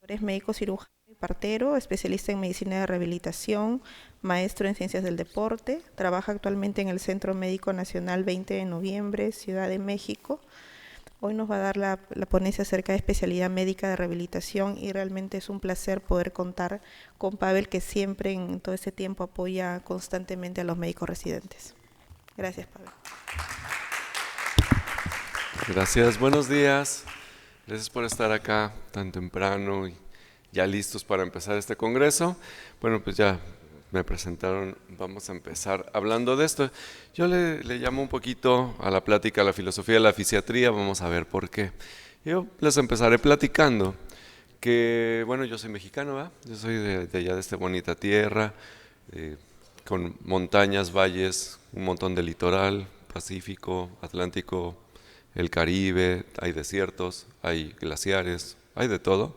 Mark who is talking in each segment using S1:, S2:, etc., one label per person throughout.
S1: Es médico cirujano y partero, especialista en medicina de rehabilitación, maestro en ciencias del deporte. Trabaja actualmente en el Centro Médico Nacional 20 de Noviembre, Ciudad de México. Hoy nos va a dar la ponencia acerca de especialidad médica de rehabilitación y realmente es un placer poder contar con Pavel, que siempre en todo este tiempo apoya constantemente a los médicos residentes. Gracias, Pavel.
S2: Gracias, buenos días. Gracias por estar acá tan temprano y ya listos para empezar este congreso. Bueno, pues ya me presentaron, vamos a empezar hablando de esto. Yo le llamo un poquito a la plática la filosofía de la fisiatría, vamos a ver por qué. Yo les empezaré platicando que, bueno, yo soy mexicano, ¿verdad? Yo soy de allá de esta bonita tierra, con montañas, valles, un montón de litoral, Pacífico, Atlántico, el Caribe, hay desiertos, hay glaciares, hay de todo.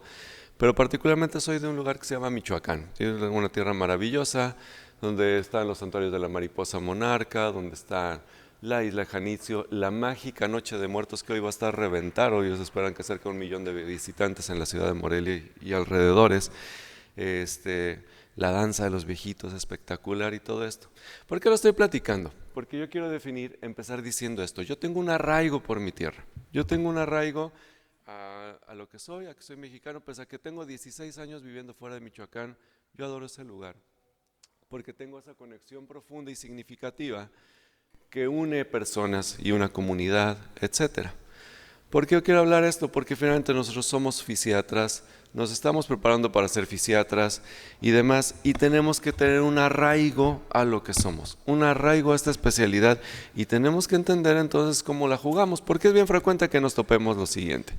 S2: Pero particularmente soy de un lugar que se llama Michoacán. Es una tierra maravillosa, donde están los santuarios de la mariposa monarca, donde está la isla Janitzio, la mágica Noche de Muertos que hoy va a estar a reventar. Hoy se esperan que cerca de 1 millón de visitantes en la ciudad de Morelia y alrededores. La danza de los viejitos, espectacular y todo esto. ¿Por qué lo estoy platicando? Porque yo quiero empezar diciendo esto. Yo tengo un arraigo por mi tierra. Yo tengo un arraigo a lo que soy, a que soy mexicano, pese a que tengo 16 años viviendo fuera de Michoacán. Yo adoro ese lugar, porque tengo esa conexión profunda y significativa que une personas y una comunidad, etcétera. ¿Por qué yo quiero hablar esto? Porque finalmente nosotros somos fisiatras, nos estamos preparando para ser fisiatras y demás, y tenemos que tener un arraigo a lo que somos, un arraigo a esta especialidad, y tenemos que entender entonces cómo la jugamos, porque es bien frecuente que nos topemos lo siguiente.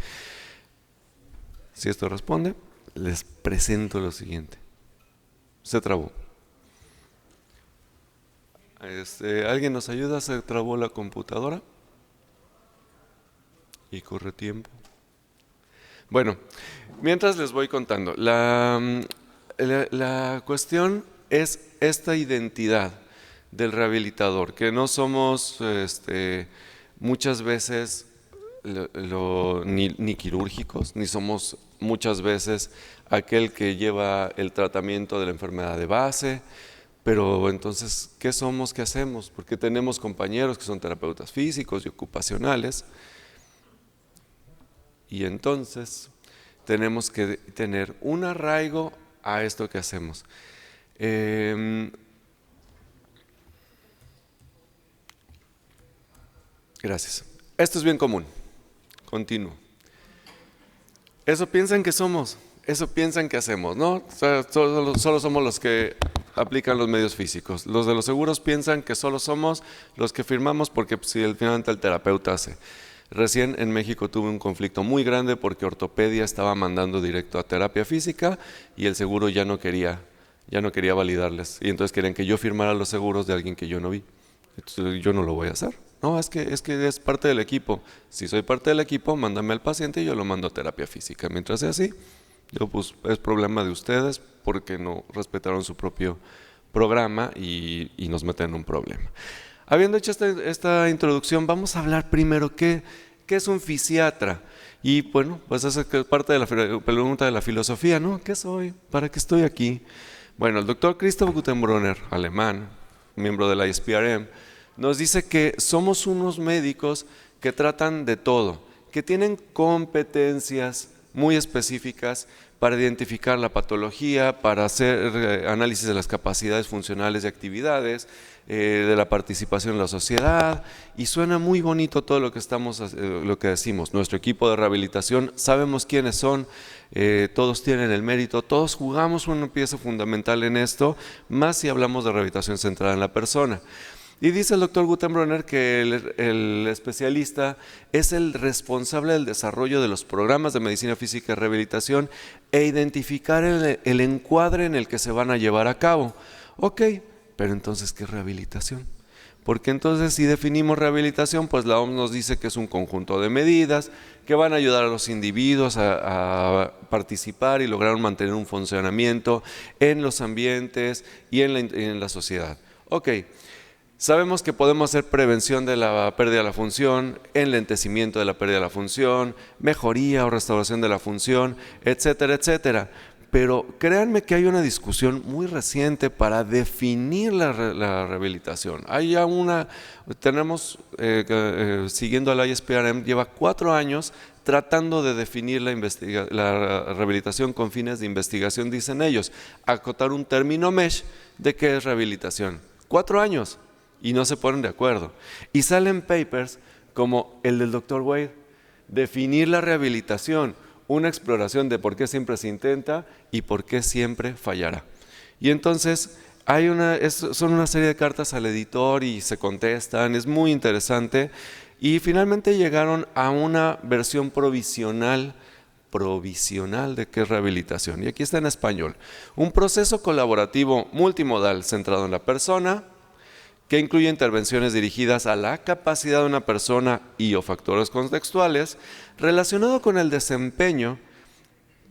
S2: Si esto responde, les presento lo siguiente. Se trabó. ¿Alguien nos ayuda? ¿Se trabó la computadora? Y corre tiempo. Bueno, mientras les voy contando, la cuestión es esta identidad del rehabilitador, que no somos muchas veces ni quirúrgicos, ni somos muchas veces aquel que lleva el tratamiento de la enfermedad de base. Pero entonces, ¿qué somos? ¿Qué hacemos? Porque tenemos compañeros que son terapeutas físicos y ocupacionales. Y entonces tenemos que tener un arraigo a esto que hacemos. Gracias. Esto es bien común. Continúo. Eso piensan que somos, eso piensan que hacemos, ¿no? O sea, solo somos los que aplican los medios físicos. Los de los seguros piensan que solo somos los que firmamos porque si finalmente el terapeuta hace. Recién en México tuve un conflicto muy grande porque ortopedia estaba mandando directo a terapia física y el seguro ya no quería validarles. Y entonces querían que yo firmara los seguros de alguien que yo no vi. Entonces yo no lo voy a hacer. No, es que es parte del equipo. Si soy parte del equipo, mándame al paciente y yo lo mando a terapia física. Mientras sea así, pues es problema de ustedes porque no respetaron su propio programa y nos meten en un problema. Habiendo hecho esta introducción, vamos a hablar primero qué es un fisiatra. Y bueno, pues esa es parte de la pregunta de la filosofía, ¿no? ¿Qué soy? ¿Para qué estoy aquí? Bueno, el doctor Christoph Guttenbrunner, alemán, miembro de la ISPRM, nos dice que somos unos médicos que tratan de todo, que tienen competencias muy específicas para identificar la patología, para hacer análisis de las capacidades funcionales y actividades, de la participación en la sociedad, y suena muy bonito todo lo que decimos. Nuestro equipo de rehabilitación, sabemos quiénes son, todos tienen el mérito, todos jugamos una pieza fundamental en esto, más si hablamos de rehabilitación centrada en la persona. Y dice el doctor Guttenbrunner que el especialista es el responsable del desarrollo de los programas de medicina física y rehabilitación e identificar el encuadre en el que se van a llevar a cabo. Ok, pero entonces, ¿qué es rehabilitación? Porque entonces si definimos rehabilitación, pues la OMS nos dice que es un conjunto de medidas que van a ayudar a los individuos a participar y lograr mantener un funcionamiento en los ambientes y en la sociedad. Ok. Sabemos que podemos hacer prevención de la pérdida de la función, enlentecimiento de la pérdida de la función, mejoría o restauración de la función, etcétera, etcétera. Pero créanme que hay una discusión muy reciente para definir la rehabilitación. Hay ya tenemos, siguiendo al ISPRM, lleva 4 años tratando de definir la rehabilitación con fines de investigación, dicen ellos, acotar un término mesh de qué es rehabilitación. 4 años y no se ponen de acuerdo. Y salen papers como el del Dr. Wade, definir la rehabilitación, una exploración de por qué siempre se intenta y por qué siempre fallará. Y entonces son una serie de cartas al editor y se contestan, es muy interesante. Y finalmente llegaron a una versión provisional de qué es rehabilitación. Y aquí está en español. Un proceso colaborativo multimodal centrado en la persona, que incluye intervenciones dirigidas a la capacidad de una persona y o factores contextuales relacionado con el desempeño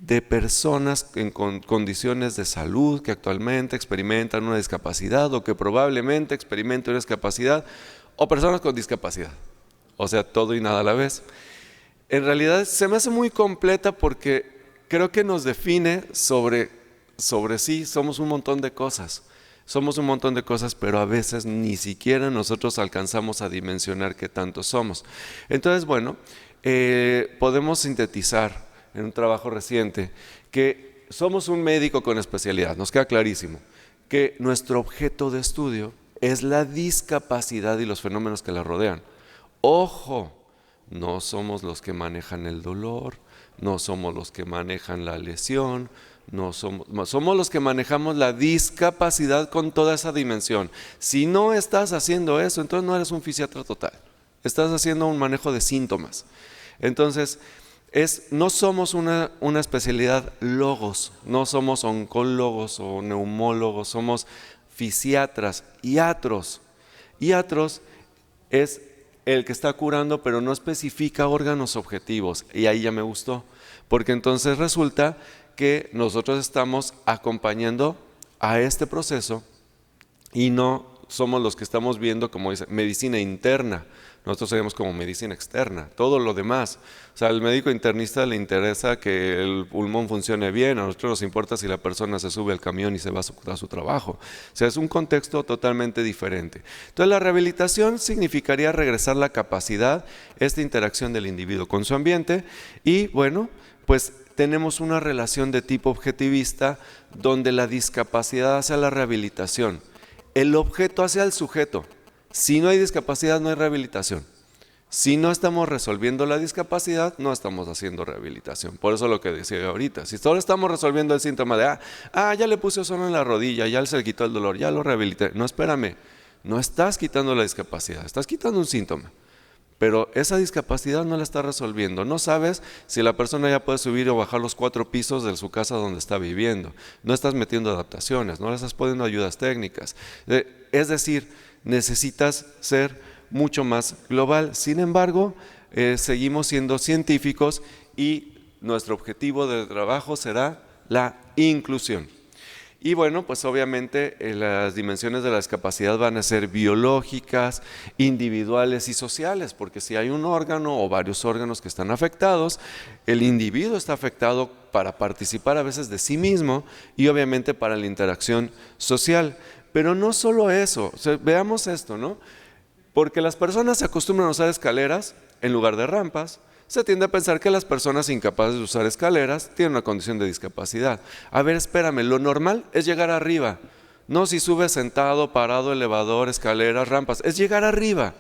S2: de personas con condiciones de salud que actualmente experimentan una discapacidad o que probablemente experimentan una discapacidad, o personas con discapacidad, o sea, todo y nada a la vez. En realidad se me hace muy completa porque creo que nos define sobre sí, somos un montón de cosas. Somos un montón de cosas, pero a veces ni siquiera nosotros alcanzamos a dimensionar qué tanto somos. Entonces, bueno, podemos sintetizar en un trabajo reciente que somos un médico con especialidad, nos queda clarísimo, que nuestro objeto de estudio es la discapacidad y los fenómenos que la rodean. Ojo, no somos los que manejan el dolor, no somos los que manejan la lesión, somos los que manejamos la discapacidad con toda esa dimensión. Si no estás haciendo eso, entonces no eres un fisiatra total, estás haciendo un manejo de síntomas. Entonces, no somos una especialidad logos, no somos oncólogos o neumólogos, somos fisiatras, iatros. Iatros es el que está curando, pero no especifica órganos objetivos, y ahí ya me gustó, porque entonces resulta que nosotros estamos acompañando a este proceso y no somos los que estamos viendo, como dice, medicina interna. Nosotros seríamos como medicina externa, todo lo demás. O sea, al médico internista le interesa que el pulmón funcione bien, a nosotros nos importa si la persona se sube al camión y se va a su trabajo. O sea, es un contexto totalmente diferente. Entonces, la rehabilitación significaría regresar la capacidad, esta interacción del individuo con su ambiente y, bueno, pues tenemos una relación de tipo objetivista donde la discapacidad hace a la rehabilitación, el objeto hace al sujeto. Si no hay discapacidad, no hay rehabilitación. Si no estamos resolviendo la discapacidad, no estamos haciendo rehabilitación. Por eso lo que decía ahorita, si solo estamos resolviendo el síntoma de, ya le puse ozono en la rodilla, ya se le quitó el dolor, ya lo rehabilité. No, espérame, no estás quitando la discapacidad, estás quitando un síntoma. Pero esa discapacidad no la está resolviendo. No sabes si la persona ya puede subir o bajar los 4 pisos de su casa donde está viviendo. No estás metiendo adaptaciones, no le estás poniendo ayudas técnicas. Es decir, necesitas ser mucho más global. Sin embargo, seguimos siendo científicos y nuestro objetivo de trabajo será la inclusión. Y bueno, pues obviamente las dimensiones de la discapacidad van a ser biológicas, individuales y sociales, porque si hay un órgano o varios órganos que están afectados, el individuo está afectado para participar a veces de sí mismo y obviamente para la interacción social. Pero no solo eso, o sea, veamos esto, ¿no? Porque las personas se acostumbran a usar escaleras en lugar de rampas. Se tiende a pensar que las personas incapaces de usar escaleras tienen una condición de discapacidad. A ver, espérame, lo normal es llegar arriba. No si subes sentado, parado, elevador, escaleras, rampas, es llegar arriba.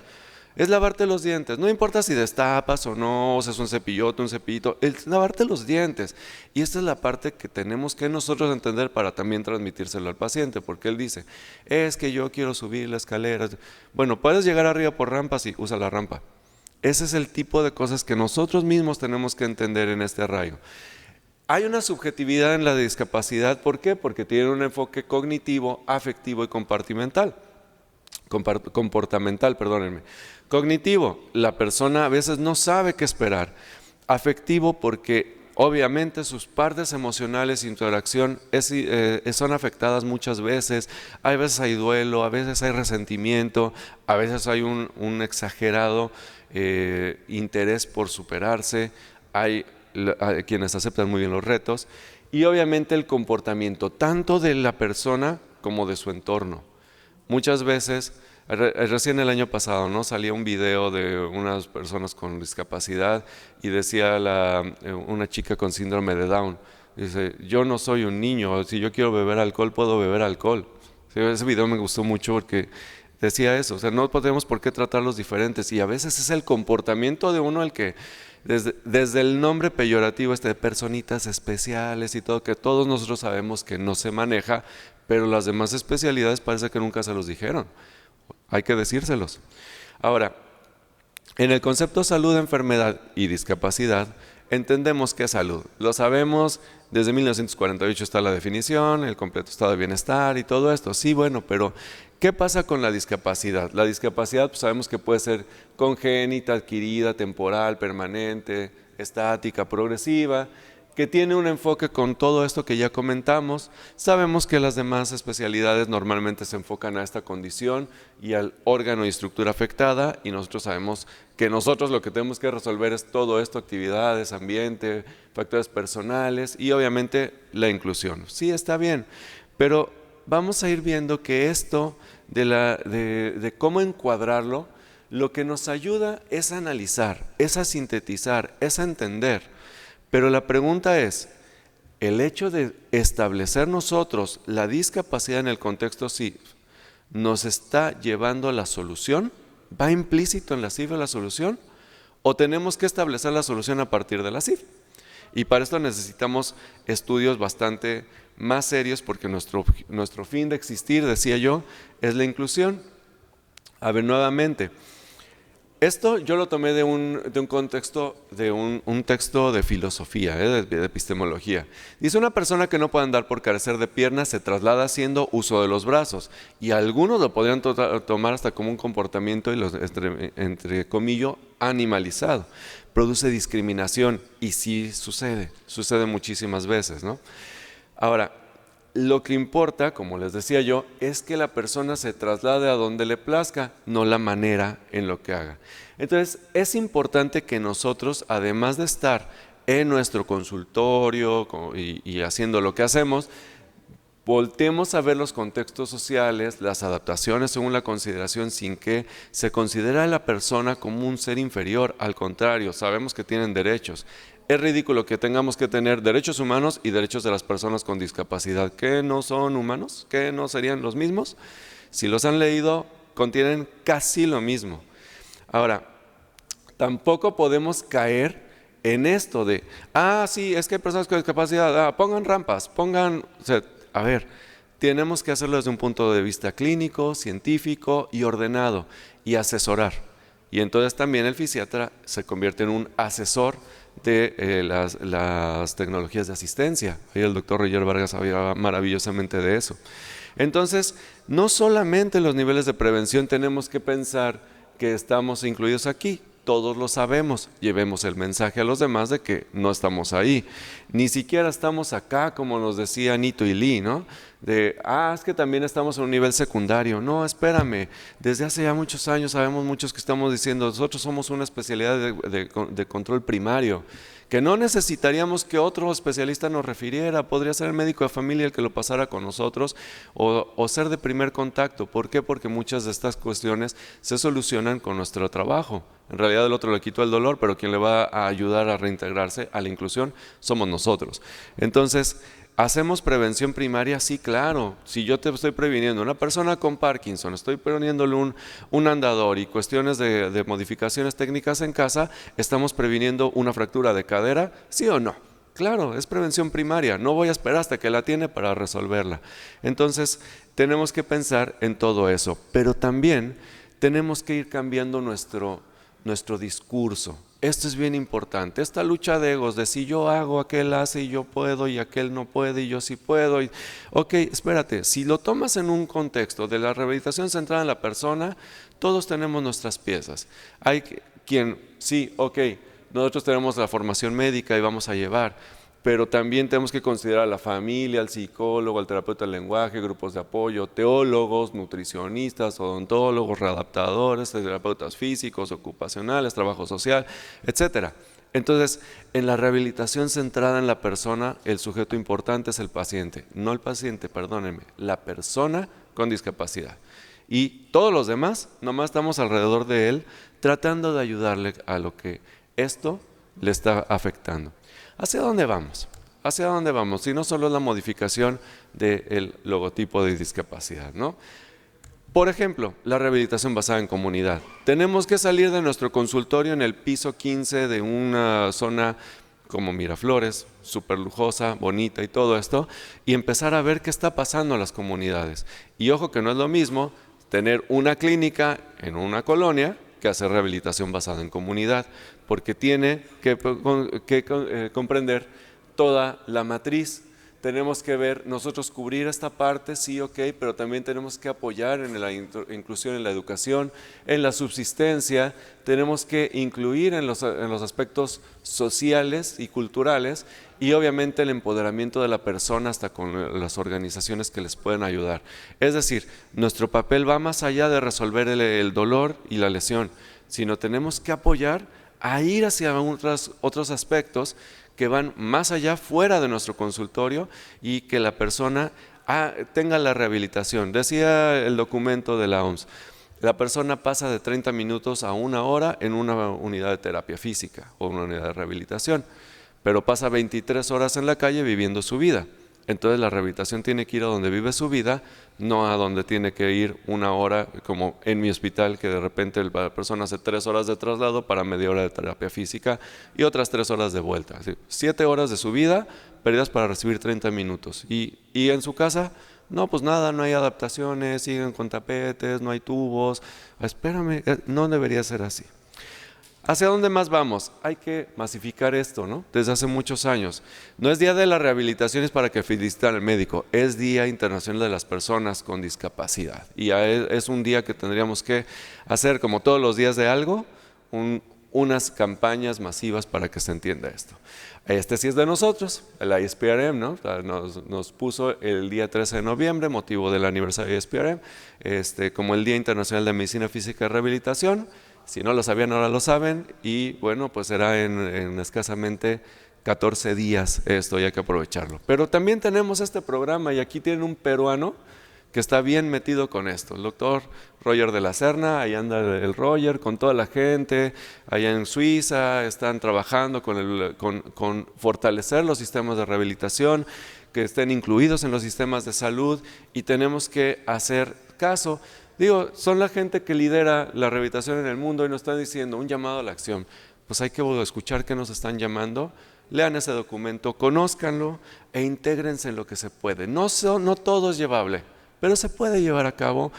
S2: Es lavarte los dientes. No importa si destapas o no, usas un cepillote, un cepillito, es lavarte los dientes. Y esta es la parte que tenemos que nosotros entender para también transmitírselo al paciente, porque él dice, es que yo quiero subir la escalera. Bueno, puedes llegar arriba por rampas y usa la rampa. Ese es el tipo de cosas que nosotros mismos tenemos que entender en este arraigo. Hay una subjetividad en la discapacidad, ¿por qué? Porque tiene un enfoque cognitivo, afectivo y comportamental. Cognitivo, la persona a veces no sabe qué esperar. Afectivo, porque obviamente sus partes emocionales y interacción son afectadas muchas veces. Hay veces hay duelo, a veces hay resentimiento, a veces hay un exagerado interés por superarse. Hay quienes aceptan muy bien los retos. Y obviamente el comportamiento tanto de la persona como de su entorno. Muchas veces, recién el año pasado, ¿no? Salía un video de unas personas con discapacidad y decía una chica con síndrome de Down, dice, yo no soy un niño, si yo quiero beber alcohol, puedo beber alcohol. Sí, ese video me gustó mucho porque decía eso, o sea, no tenemos por qué tratarlos diferentes, y a veces es el comportamiento de uno el que, desde el nombre peyorativo de personitas especiales y todo, que todos nosotros sabemos que no se maneja, pero las demás especialidades parece que nunca se los dijeron. Hay que decírselos. Ahora, en el concepto salud, enfermedad y discapacidad, entendemos que es salud. Lo sabemos, desde 1948 está la definición, el completo estado de bienestar y todo esto. Sí, bueno, pero ¿qué pasa con la discapacidad? La discapacidad, pues sabemos que puede ser congénita, adquirida, temporal, permanente, estática, progresiva, que tiene un enfoque con todo esto que ya comentamos. Sabemos que las demás especialidades normalmente se enfocan a esta condición y al órgano y estructura afectada, y nosotros sabemos que nosotros lo que tenemos que resolver es todo esto: actividades, ambiente, factores personales y obviamente la inclusión. Sí, está bien, pero vamos a ir viendo que esto de cómo encuadrarlo, lo que nos ayuda es a analizar, es a sintetizar, es a entender. Pero la pregunta es, el hecho de establecer nosotros la discapacidad en el contexto CIF, ¿nos está llevando a la solución? ¿Va implícito en la CIF la solución? ¿O tenemos que establecer la solución a partir de la CIF? Y para esto necesitamos estudios bastante más serios, porque nuestro fin de existir, decía yo, es la inclusión. A ver, nuevamente, esto yo lo tomé de un contexto, de un texto de filosofía, de epistemología. Dice: una persona que no puede andar por carecer de piernas se traslada haciendo uso de los brazos, y algunos lo podrían tomar hasta como un comportamiento, y entre comillas, animalizado. Produce discriminación, y sí sucede muchísimas veces, ¿no? Ahora, lo que importa, como les decía yo, es que la persona se traslade a donde le plazca, no la manera en lo que haga. Entonces, es importante que nosotros, además de estar en nuestro consultorio y haciendo lo que hacemos, volteemos a ver los contextos sociales, las adaptaciones según la consideración, sin que se considere a la persona como un ser inferior. Al contrario, sabemos que tienen derechos. Es ridículo que tengamos que tener derechos humanos y derechos de las personas con discapacidad, que no son humanos, que no serían los mismos. Si los han leído, contienen casi lo mismo. Ahora, tampoco podemos caer en esto de, sí, es que hay personas con discapacidad, pongan rampas, a ver, tenemos que hacerlo desde un punto de vista clínico, científico y ordenado, y asesorar. Y entonces también el fisiatra se convierte en un asesor de las tecnologías de asistencia. Ahí el doctor Roger Vargas hablaba maravillosamente de eso. Entonces, no solamente en los niveles de prevención tenemos que pensar que estamos incluidos aquí, todos lo sabemos, llevemos el mensaje a los demás de que no estamos ahí. Ni siquiera estamos acá, como nos decía Nito y Lee, ¿no? Es que también estamos en un nivel secundario. No, espérame, desde hace ya muchos años sabemos muchos que estamos diciendo, nosotros somos una especialidad de control primario, que no necesitaríamos que otro especialista nos refiriera, podría ser el médico de familia el que lo pasara con nosotros, o ser de primer contacto. ¿Por qué? Porque muchas de estas cuestiones se solucionan con nuestro trabajo. En realidad el otro le quitó el dolor, pero quien le va a ayudar a reintegrarse a la inclusión somos nosotros. Entonces, ¿hacemos prevención primaria? Sí, claro. Si yo te estoy previniendo una persona con Parkinson, estoy poniéndole un andador y cuestiones de modificaciones técnicas en casa, ¿estamos previniendo una fractura de cadera? ¿Sí o no? Claro, es prevención primaria. No voy a esperar hasta que la tiene para resolverla. Entonces, tenemos que pensar en todo eso, pero también tenemos que ir cambiando nuestro discurso. Esto es bien importante, esta lucha de egos, de si yo hago, aquel hace y yo puedo, y aquel no puede y yo sí puedo. Ok, espérate, si lo tomas en un contexto de la rehabilitación centrada en la persona, todos tenemos nuestras piezas. Hay quien, sí, ok, nosotros tenemos la formación médica y vamos a llevar, pero también tenemos que considerar a la familia, al psicólogo, al terapeuta del lenguaje, grupos de apoyo, teólogos, nutricionistas, odontólogos, readaptadores, terapeutas físicos, ocupacionales, trabajo social, etcétera. Entonces, en la rehabilitación centrada en la persona, el sujeto importante es el paciente, no el paciente, perdónenme, la persona con discapacidad. Y todos los demás, nomás estamos alrededor de él, tratando de ayudarle a lo que esto le está afectando. ¿Hacia dónde vamos? ¿Hacia dónde vamos? Si no solo es la modificación del logotipo de discapacidad, ¿no? Por ejemplo, la rehabilitación basada en comunidad. Tenemos que salir de nuestro consultorio en el piso 15 de una zona como Miraflores, súper lujosa, bonita y todo esto, y empezar a ver qué está pasando en las comunidades. Y ojo que no es lo mismo tener una clínica en una colonia que hacer rehabilitación basada en comunidad, porque tiene que comprender toda la matriz. Tenemos que ver, nosotros cubrir esta parte, sí, ok, pero también tenemos que apoyar en la inclusión en la educación, en la subsistencia, tenemos que incluir en los aspectos sociales y culturales y obviamente el empoderamiento de la persona hasta con las organizaciones que les pueden ayudar. Es decir, nuestro papel va más allá de resolver el dolor y la lesión, sino tenemos que apoyar a ir hacia otros aspectos que van más allá, fuera de nuestro consultorio y que la persona tenga la rehabilitación. Decía el documento de la OMS, la persona pasa de 30 minutos a 1 hora en una unidad de terapia física o una unidad de rehabilitación, pero pasa 23 horas en la calle viviendo su vida. Entonces la rehabilitación tiene que ir a donde vive su vida, no a donde tiene que ir 1 hora, como en mi hospital, que de repente la persona hace 3 horas de traslado para media hora de terapia física y otras 3 horas de vuelta. Así, 7 horas de su vida perdidas para recibir 30 minutos. Y en su casa, no, pues nada, no hay adaptaciones, siguen con tapetes, no hay tubos. Espérame, no debería ser así. ¿Hacia dónde más vamos? Hay que masificar esto, ¿no? Desde hace muchos años. No es Día de la Rehabilitación es para que feliciten al médico, es Día Internacional de las Personas con Discapacidad. Y es un día que tendríamos que hacer, como todos los días de algo, unas campañas masivas para que se entienda esto. Este sí es de nosotros, la ISPRM, ¿no? Nos puso el día 13 de noviembre, motivo del aniversario de ISPRM, como el Día Internacional de Medicina Física y Rehabilitación. Si no lo sabían, ahora lo saben, y bueno, pues será en escasamente 14 días esto, y hay que aprovecharlo. Pero también tenemos este programa, y aquí tienen un peruano que está bien metido con esto, el doctor Roger de la Serna. Ahí anda el Roger con toda la gente, allá en Suiza, están trabajando con fortalecer los sistemas de rehabilitación, que estén incluidos en los sistemas de salud, y tenemos que hacer caso. Digo, son la gente que lidera la rehabilitación en el mundo y nos están diciendo un llamado a la acción. Pues hay que escuchar qué nos están llamando, lean ese documento, conózcanlo e intégrense en lo que se puede. No todo es llevable, pero se puede llevar a cabo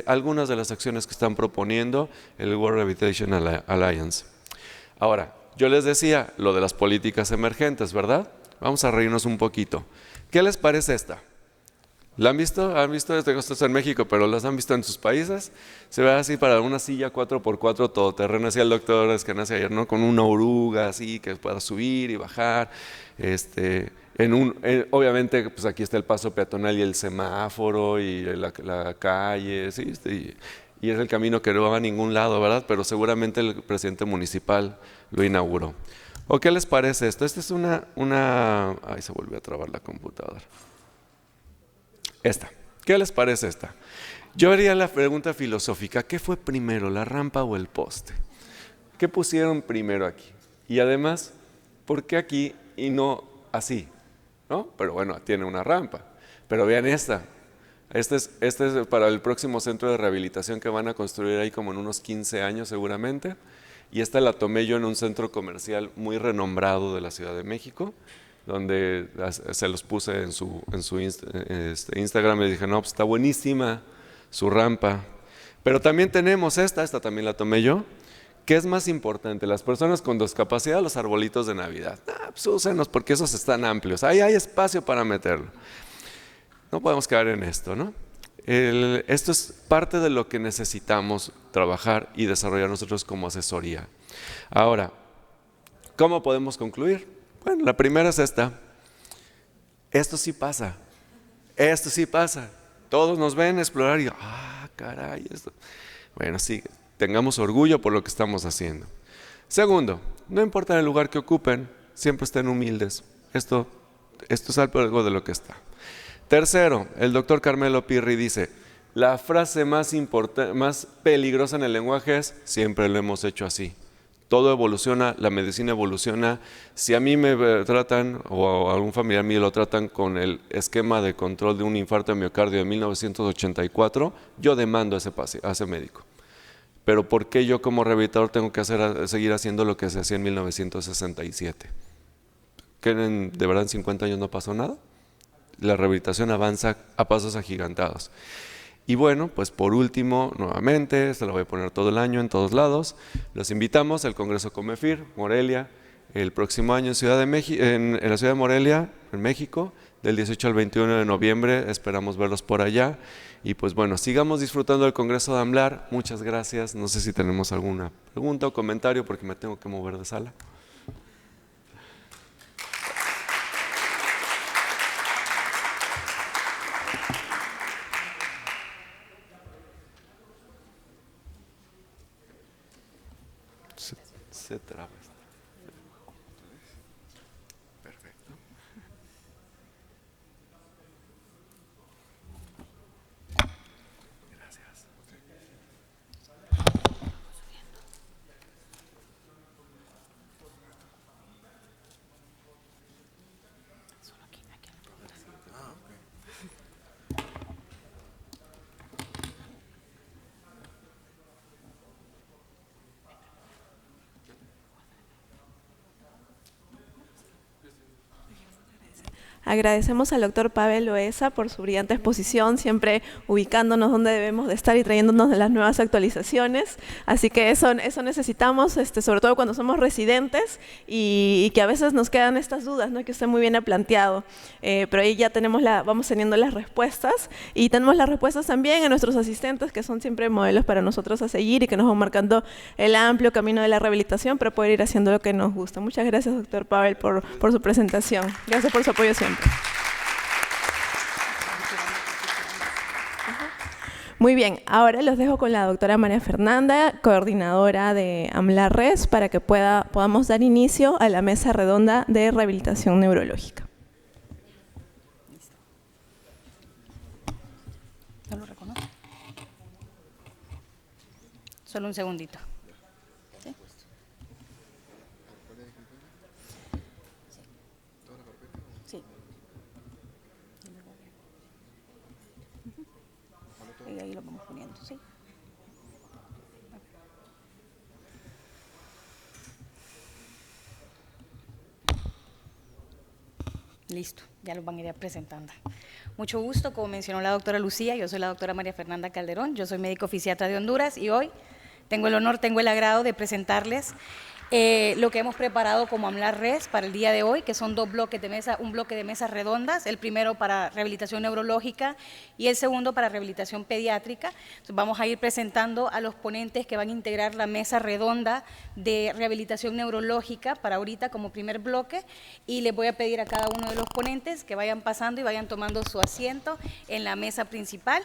S2: algunas de las acciones que están proponiendo el World Rehabilitation Alliance. Ahora, yo les decía lo de las políticas emergentes, ¿verdad? Vamos a reírnos un poquito. ¿Qué les parece esta? ¿La han visto? ¿Han visto? Esto es en México, pero ¿las han visto en sus países? Se ve así para una silla 4x4 todoterreno, decía el doctor Eskenazi ayer, ¿no? Con una oruga así que pueda subir y bajar. Obviamente, pues aquí está el paso peatonal y el semáforo y la calle, ¿sí? Y es el camino que no va a ningún lado, ¿verdad? Pero seguramente el presidente municipal lo inauguró. ¿O qué les parece esto? Esta es Ay, se volvió a trabar la computadora. Esta. ¿Qué les parece esta? Yo haría la pregunta filosófica, ¿qué fue primero, la rampa o el poste? ¿Qué pusieron primero aquí? Y además, ¿por qué aquí y no así? ¿No? Pero bueno, tiene una rampa. Pero vean esta. Este es para el próximo centro de rehabilitación que van a construir ahí como en unos 15 años seguramente. Y esta la tomé yo en un centro comercial muy renombrado de la Ciudad de México, donde se los puse en su Instagram y dije, no, pues está buenísima su rampa. Pero también tenemos esta también la tomé yo. ¿Qué es más importante? ¿Las personas con discapacidad o los arbolitos de Navidad? Pues úsenos porque esos están amplios, ahí hay espacio para meterlo. No podemos caer en esto, ¿no? Esto es parte de lo que necesitamos trabajar y desarrollar nosotros como asesoría. Ahora, ¿Cómo podemos concluir? Bueno, la primera es esta. Esto sí pasa. Esto sí pasa. Todos nos ven explorar y, caray, esto. Bueno, sí, tengamos orgullo por lo que estamos haciendo. Segundo, no importa el lugar que ocupen, siempre estén humildes. Esto es algo de lo que está. Tercero, el doctor Carmelo Pirri dice, la frase más peligrosa en el lenguaje es, siempre lo hemos hecho así. Todo evoluciona, la medicina evoluciona. Si a mí me tratan, o a algún familiar mío lo tratan con el esquema de control de un infarto de miocardio de 1984, yo demando a ese médico. Pero ¿por qué yo como rehabilitador tengo que seguir haciendo lo que se hacía en 1967? ¿Que de verdad en 50 años no pasó nada? La rehabilitación avanza a pasos agigantados. Y bueno, pues por último, nuevamente, esto lo voy a poner todo el año en todos lados, los invitamos al Congreso Comefir, Morelia, el próximo año en la ciudad de Morelia, en México, del 18 al 21 de noviembre, esperamos verlos por allá. Y pues bueno, sigamos disfrutando del Congreso de AMLAR, muchas gracias, no sé si tenemos alguna pregunta o comentario porque me tengo que mover de sala. Se traba. Perfecto. Gracias.
S1: Agradecemos al doctor Pavel Loesa por su brillante exposición, siempre ubicándonos donde debemos de estar y trayéndonos de las nuevas actualizaciones. Así que eso necesitamos, sobre todo cuando somos residentes y que a veces nos quedan estas dudas, ¿no? Que usted muy bien ha planteado. Pero ahí ya vamos teniendo las respuestas y tenemos las respuestas también en nuestros asistentes, que son siempre modelos para nosotros a seguir y que nos van marcando el amplio camino de la rehabilitación para poder ir haciendo lo que nos gusta. Muchas gracias, doctor Pavel, por su presentación. Gracias por su apoyo siempre. Muy bien, ahora los dejo con la doctora María Fernanda, coordinadora de AMLAR Res, para que podamos dar inicio a la mesa redonda de rehabilitación neurológica.
S3: ¿No lo reconoce? Solo un segundito. ¿Sí? Sí. Y ahí lo vamos poniendo, ¿sí? Listo, ya los van a ir presentando. Mucho gusto, como mencionó la doctora Lucía, yo soy la doctora María Fernanda Calderón, yo soy médico fisiatra de Honduras y hoy tengo el agrado de presentarles lo que hemos preparado como AMLAR Res para el día de hoy, que son dos bloques de mesa, un bloque de mesas redondas, el primero para rehabilitación neurológica y el segundo para rehabilitación pediátrica. Entonces vamos a ir presentando a los ponentes que van a integrar la mesa redonda de rehabilitación neurológica para ahorita como primer bloque, y les voy a pedir a cada uno de los ponentes que vayan pasando y vayan tomando su asiento en la mesa principal.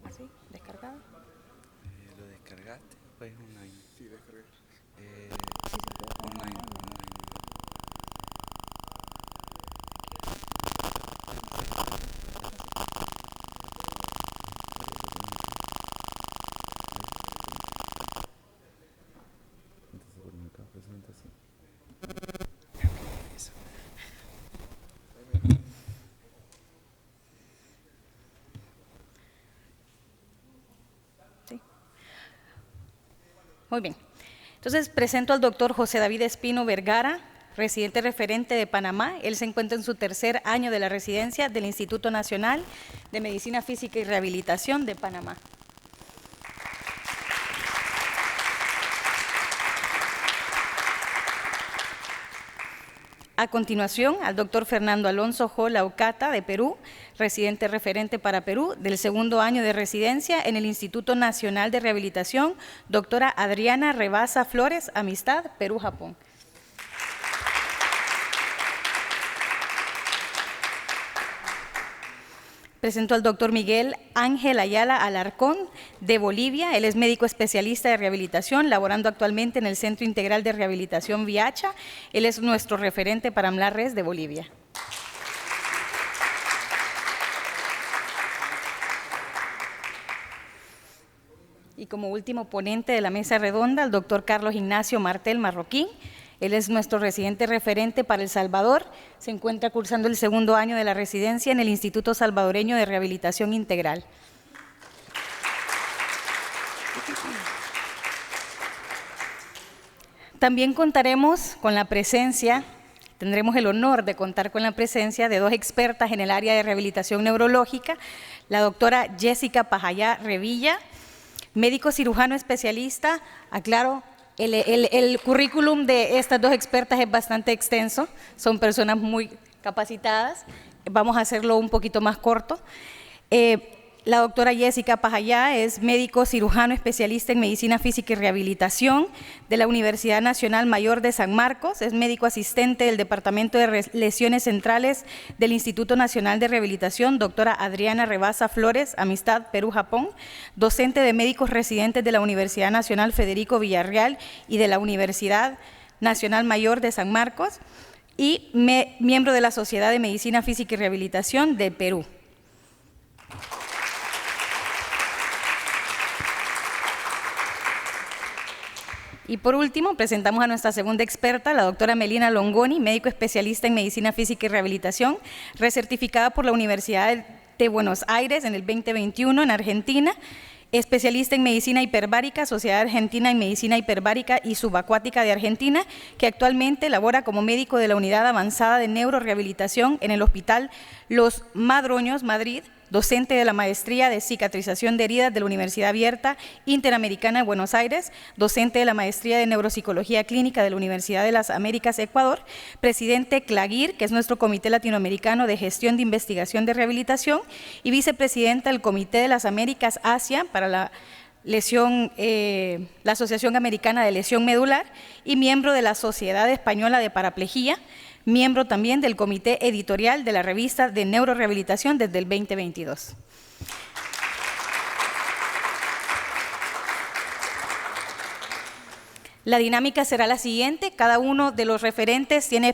S3: ¿Así? ¿Descargado?
S4: ¿Lo descargaste? Pues online.
S5: Sí, descargué.
S4: Online. Entonces, por acá, presentación.
S3: Muy bien. Entonces, presento al doctor José David Espino Vergara, residente referente de Panamá. Él se encuentra en su tercer año de la residencia del Instituto Nacional de Medicina Física y Rehabilitación de Panamá. A continuación, al doctor Fernando Alonso Jola Ocata, de Perú, residente referente para Perú, del segundo año de residencia en el Instituto Nacional de Rehabilitación, doctora Adriana Rebasa Flores, Amistad, Perú-Japón. Presento al doctor Miguel Ángel Ayala Alarcón, de Bolivia. Él es médico especialista de rehabilitación, laborando actualmente en el Centro Integral de Rehabilitación Viacha. Él es nuestro referente para MLARES de Bolivia. Y como último ponente de la mesa redonda, el doctor Carlos Ignacio Martel Marroquín. Él es nuestro residente referente para El Salvador. Se encuentra cursando el segundo año de la residencia en el Instituto Salvadoreño de Rehabilitación Integral. También contaremos con la presencia, tendremos el honor de contar con la presencia de dos expertas en el área de rehabilitación neurológica, la doctora Jessica Pajayá Revilla, médico cirujano especialista. Aclaro, el currículum de estas dos expertas es bastante extenso, son personas muy capacitadas, vamos a hacerlo un poquito más corto. La doctora Jessica Pajayá es médico cirujano especialista en medicina física y rehabilitación de la Universidad Nacional Mayor de San Marcos, es médico asistente del Departamento de Lesiones Centrales del Instituto Nacional de Rehabilitación, doctora Adriana Rebasa Flores, Amistad, Perú-Japón, docente de médicos residentes de la Universidad Nacional Federico Villarreal y de la Universidad Nacional Mayor de San Marcos, y miembro de la Sociedad de Medicina Física y Rehabilitación de Perú. Y por último, presentamos a nuestra segunda experta, la doctora Melina Longoni, médico especialista en medicina física y rehabilitación, recertificada por la Universidad de Buenos Aires en el 2021 en Argentina, especialista en medicina hiperbárica, Sociedad Argentina en Medicina Hiperbárica y Subacuática de Argentina, que actualmente labora como médico de la Unidad Avanzada de Neurorehabilitación en el Hospital Los Madroños, Madrid, docente de la Maestría de Cicatrización de Heridas de la Universidad Abierta Interamericana de Buenos Aires, docente de la Maestría de Neuropsicología Clínica de la Universidad de las Américas, Ecuador, presidente CLAGIR, que es nuestro Comité Latinoamericano de Gestión de Investigación de Rehabilitación, y vicepresidenta del Comité de las Américas Asia para la Asociación Americana de Lesión Medular, y miembro de la Sociedad Española de Paraplegia, miembro también del comité editorial de la revista de Neurorehabilitación desde el 2022. La dinámica será la siguiente: cada uno de los referentes tiene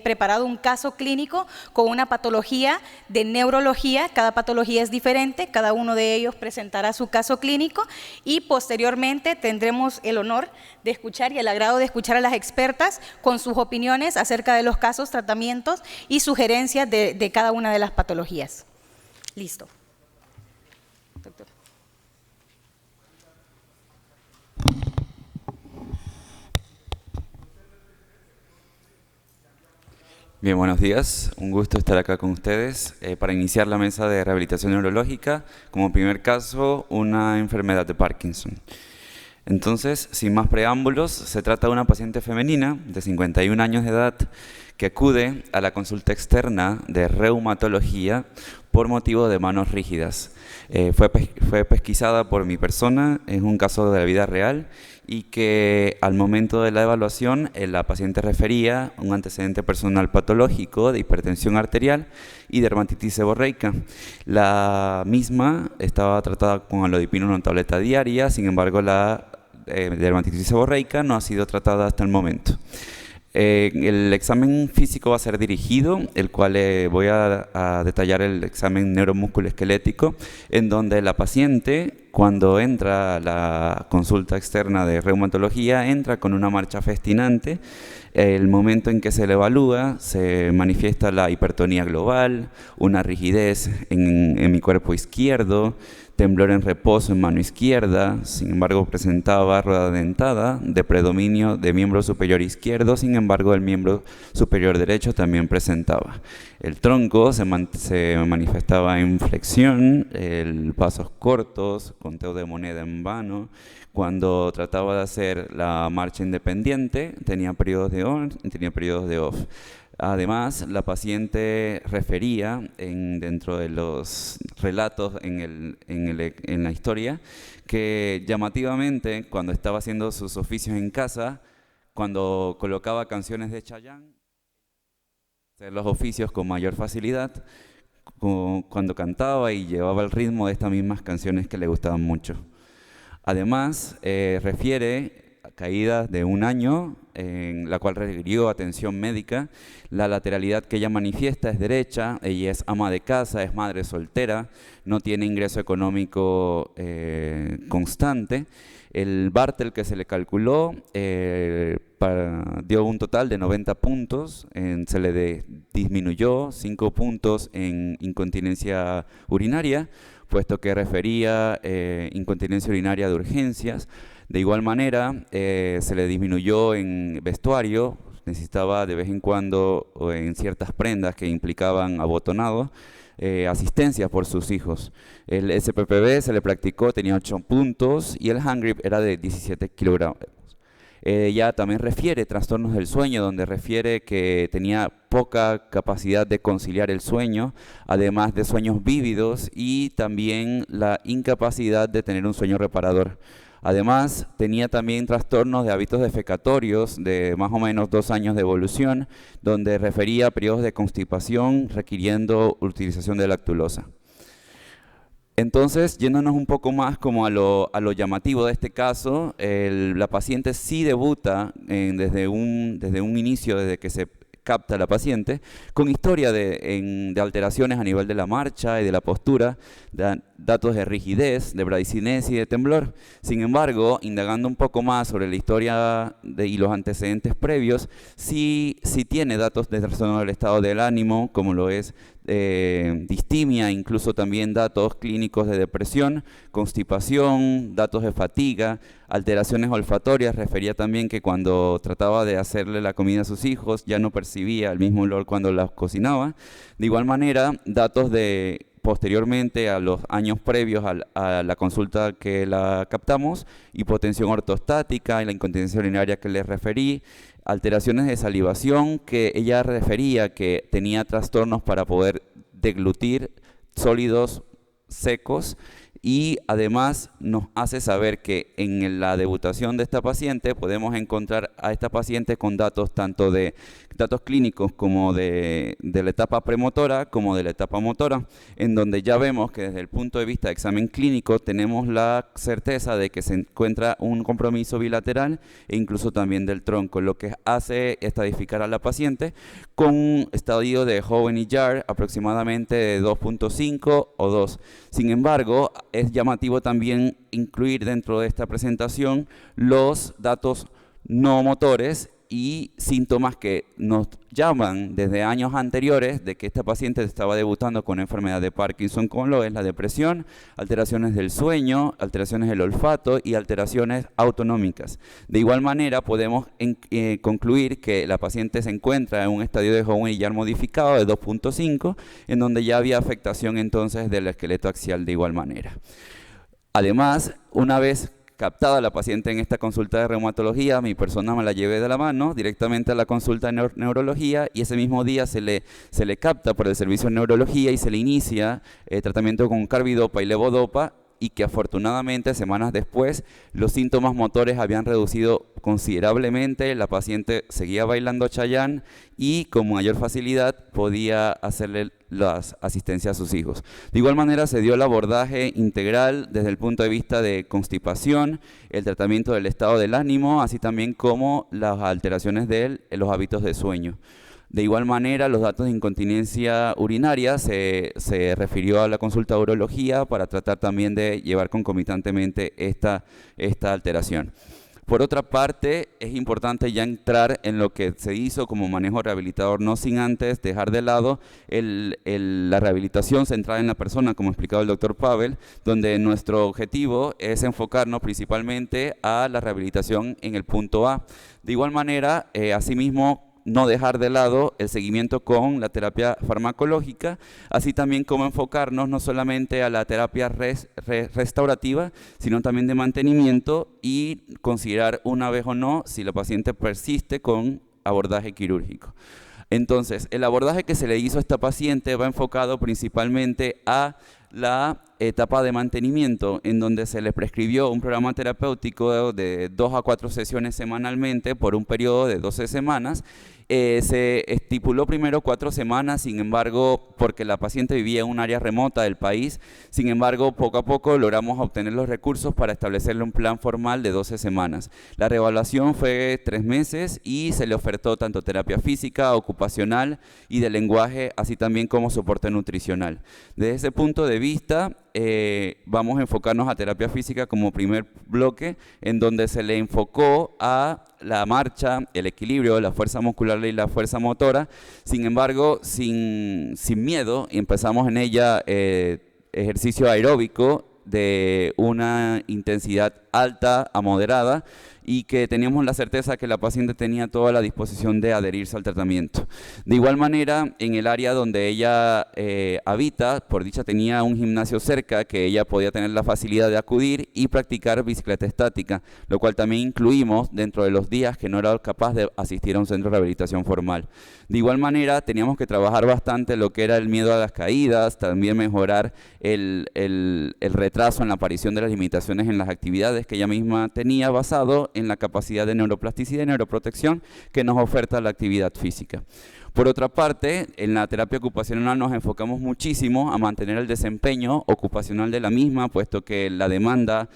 S3: preparado un caso clínico con una patología de neurología. Cada patología es diferente, cada uno de ellos presentará su caso clínico y posteriormente tendremos el honor de escuchar y el agrado de escuchar a las expertas con sus opiniones acerca de los casos, tratamientos y sugerencias de cada una de las patologías. Listo. Doctor.
S4: Bien, buenos días. Un gusto estar acá con ustedes para iniciar la mesa de rehabilitación neurológica. Como primer caso, una enfermedad de Parkinson. Entonces, sin más preámbulos, se trata de una paciente femenina de 51 años de edad que acude a la consulta externa de reumatología por motivo de manos rígidas. Fue pesquisada por mi persona, es un caso de la vida real, y que al momento de la evaluación la paciente refería un antecedente personal patológico de hipertensión arterial y dermatitis seborreica. La misma estaba tratada con alodipino en una tableta diaria, sin embargo la dermatitis seborreica no ha sido tratada hasta el momento. El examen físico va a ser dirigido, el cual voy a detallar el examen neuromusculoesquelético, en donde la paciente cuando entra a la consulta externa de reumatología, entra con una marcha festinante. El momento en que se le evalúa, se manifiesta la hipertonía global, una rigidez en mi cuerpo izquierdo, temblor en reposo en mano izquierda, sin embargo presentaba rueda dentada, de predominio de miembro superior izquierdo, sin embargo el miembro superior derecho también presentaba. El tronco se manifestaba en flexión, pasos cortos, conteo de moneda en vano. Cuando trataba de hacer la marcha independiente, tenía periodos de on y tenía periodos de off. Además, la paciente refería dentro de los relatos en la historia que llamativamente, cuando estaba haciendo sus oficios en casa, cuando colocaba canciones de Chayanne, hacer los oficios con mayor facilidad, cuando cantaba y llevaba el ritmo de estas mismas canciones que le gustaban mucho. Además, refiere a caídas de 1 año, en la cual requirió atención médica. La lateralidad que ella manifiesta es derecha, ella es ama de casa, es madre soltera, no tiene ingreso económico constante. El Bartel que se le calculó dio un total de 90 puntos, se le disminuyó 5 puntos en incontinencia urinaria, puesto que refería incontinencia urinaria de urgencias. De igual manera, se le disminuyó en vestuario, necesitaba de vez en cuando, o en ciertas prendas que implicaban abotonado, asistencia por sus hijos. El SPPB se le practicó, tenía 8 puntos y el hand grip era de 17 kilogramos. Ella también refiere trastornos del sueño, donde refiere que tenía poca capacidad de conciliar el sueño, además de sueños vívidos y también la incapacidad de tener un sueño reparador. Además, tenía también trastornos de hábitos defecatorios de más o menos 2 años de evolución, donde refería periodos de constipación requiriendo utilización de lactulosa. Entonces, yéndonos un poco más como a lo llamativo de este caso, la paciente sí debuta desde un inicio, desde que se capta la paciente, con historia de alteraciones a nivel de la marcha y de la postura, datos de rigidez, de bradicinesia y de temblor. Sin embargo, indagando un poco más sobre la historia y los antecedentes previos, sí tiene datos de trastorno del estado del ánimo, como lo es distimia, incluso también datos clínicos de depresión, constipación, datos de fatiga, alteraciones olfatorias. Refería también que cuando trataba de hacerle la comida a sus hijos ya no percibía el mismo olor cuando las cocinaba. De igual manera, datos de posteriormente a los años previos a la consulta que la captamos, hipotensión ortostática y la incontinencia urinaria que les referí, alteraciones de salivación, que ella refería que tenía trastornos para poder deglutir sólidos secos, y además nos hace saber que en la debutación de esta paciente podemos encontrar a esta paciente con datos tanto de datos clínicos como de la etapa premotora como de la etapa motora, en donde ya vemos que desde el punto de vista de examen clínico tenemos la certeza de que se encuentra un compromiso bilateral e incluso también del tronco, lo que hace estadificar a la paciente con un estadio de Howen y Jar aproximadamente de 2.5 o 2. Sin embargo, es llamativo también incluir dentro de esta presentación los datos no motores y síntomas que nos llaman desde años anteriores de que esta paciente estaba debutando con enfermedad de Parkinson, como lo es la depresión, alteraciones del sueño, alteraciones del olfato y alteraciones autonómicas. De igual manera, podemos concluir que la paciente se encuentra en un estadio de Howen y Jar modificado de 2.5, en donde ya había afectación entonces del esqueleto axial de igual manera. Además, una vez captada la paciente en esta consulta de reumatología, mi persona me la llevé de la mano directamente a la consulta de neurología, y ese mismo día se le capta por el servicio de neurología y se le inicia tratamiento con carbidopa y levodopa, y que afortunadamente semanas después los síntomas motores habían reducido considerablemente, la paciente seguía bailando Chayanne y con mayor facilidad podía hacerle las asistencias a sus hijos. De igual manera se dio el abordaje integral desde el punto de vista de constipación, el tratamiento del estado del ánimo, así también como las alteraciones de los hábitos de sueño. De igual manera, los datos de incontinencia urinaria se refirió a la consulta de urología para tratar también de llevar concomitantemente esta alteración. Por otra parte, es importante ya entrar en lo que se hizo como manejo rehabilitador, no sin antes dejar de lado la rehabilitación centrada en la persona, como explicaba el doctor Pavel, donde nuestro objetivo es enfocarnos principalmente a la rehabilitación en el punto A. De igual manera, asimismo, no dejar de lado el seguimiento con la terapia farmacológica, así también como enfocarnos no solamente a la terapia restaurativa, sino también de mantenimiento y considerar una vez o no si la paciente persiste con abordaje quirúrgico. Entonces, el abordaje que se le hizo a esta paciente va enfocado principalmente a la etapa de mantenimiento, en donde se le prescribió un programa terapéutico de 2 a 4 sesiones semanalmente por un periodo de 12 semanas. Se estipuló primero 4 semanas, sin embargo, porque la paciente vivía en un área remota del país, sin embargo, poco a poco logramos obtener los recursos para establecerle un plan formal de 12 semanas. La reevaluación fue 3 meses y se le ofertó tanto terapia física, ocupacional y de lenguaje, así también como soporte nutricional. Desde ese punto de vista, vamos a enfocarnos a terapia física como primer bloque, en donde se le enfocó a la marcha, el equilibrio, la fuerza muscular y la fuerza motora. Sin embargo, sin miedo, empezamos en ella ejercicio aeróbico de una intensidad alta a moderada, y que teníamos la certeza que la paciente tenía toda la disposición de adherirse al tratamiento. De igual manera, en el área donde ella habita, por dicha tenía un gimnasio cerca que ella podía tener la facilidad de acudir y practicar bicicleta estática, lo cual también incluimos dentro de los días que no era capaz de asistir a un centro de rehabilitación formal. De igual manera, teníamos que trabajar bastante lo que era el miedo a las caídas, también mejorar el retraso en la aparición de las limitaciones en las actividades que ella misma tenía, basado en la capacidad de neuroplasticidad y neuroprotección que nos oferta la actividad física. Por otra parte, en la terapia ocupacional nos enfocamos muchísimo a mantener el desempeño ocupacional de la misma, puesto que la demanda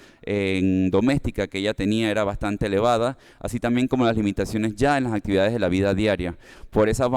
S4: doméstica que ella tenía era bastante elevada, así también como las limitaciones ya en las actividades de la vida diaria. Por esa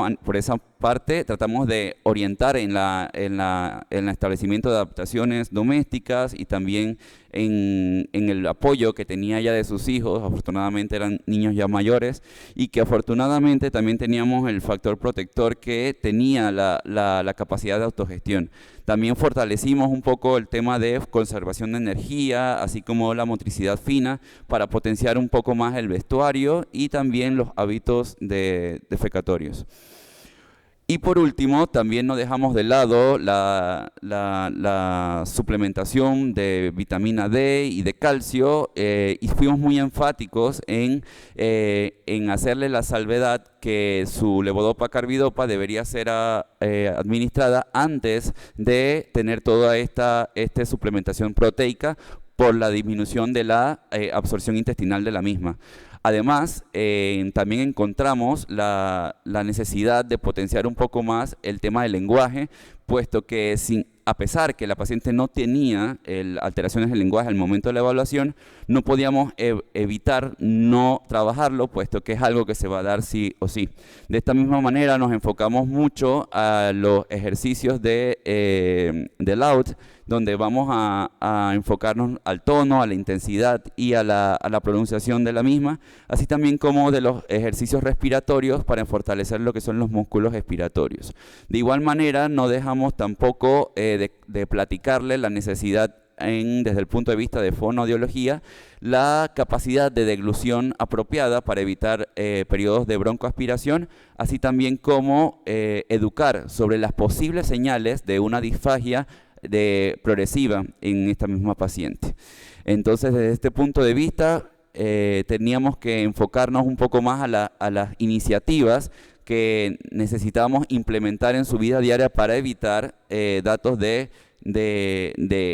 S4: parte, tratamos de orientar en el establecimiento de adaptaciones domésticas y también en el apoyo que tenía ella de sus hijos. Afortunadamente eran niños ya mayores, y que afortunadamente también teníamos el factor protector que tenía la capacidad de autogestión. También fortalecimos un poco el tema de conservación de energía, así como la motricidad fina, para potenciar un poco más el vestuario y también los hábitos defecatorios. Y por último, también no dejamos de lado la suplementación de vitamina D y de calcio, y fuimos muy enfáticos en hacerle la salvedad que su levodopa carbidopa debería ser administrada antes de tener toda esta suplementación proteica, por la disminución de la absorción intestinal de la misma. Además, también encontramos la necesidad de potenciar un poco más el tema del lenguaje, puesto que a pesar que la paciente no tenía alteraciones del lenguaje al momento de la evaluación, no podíamos evitar no trabajarlo, puesto que es algo que se va a dar sí o sí. De esta misma manera nos enfocamos mucho a los ejercicios de laut, donde vamos a enfocarnos al tono, a la intensidad y a la pronunciación de la misma, así también como de los ejercicios respiratorios para fortalecer lo que son los músculos expiratorios. De igual manera, no dejamos tampoco de platicarle la necesidad desde el punto de vista de fonoaudiología, la capacidad de deglución apropiada para evitar periodos de broncoaspiración, así también como educar sobre las posibles señales de una disfagia progresiva en esta misma paciente. Entonces, desde este punto de vista, teníamos que enfocarnos un poco más a las iniciativas que necesitábamos implementar en su vida diaria para evitar datos de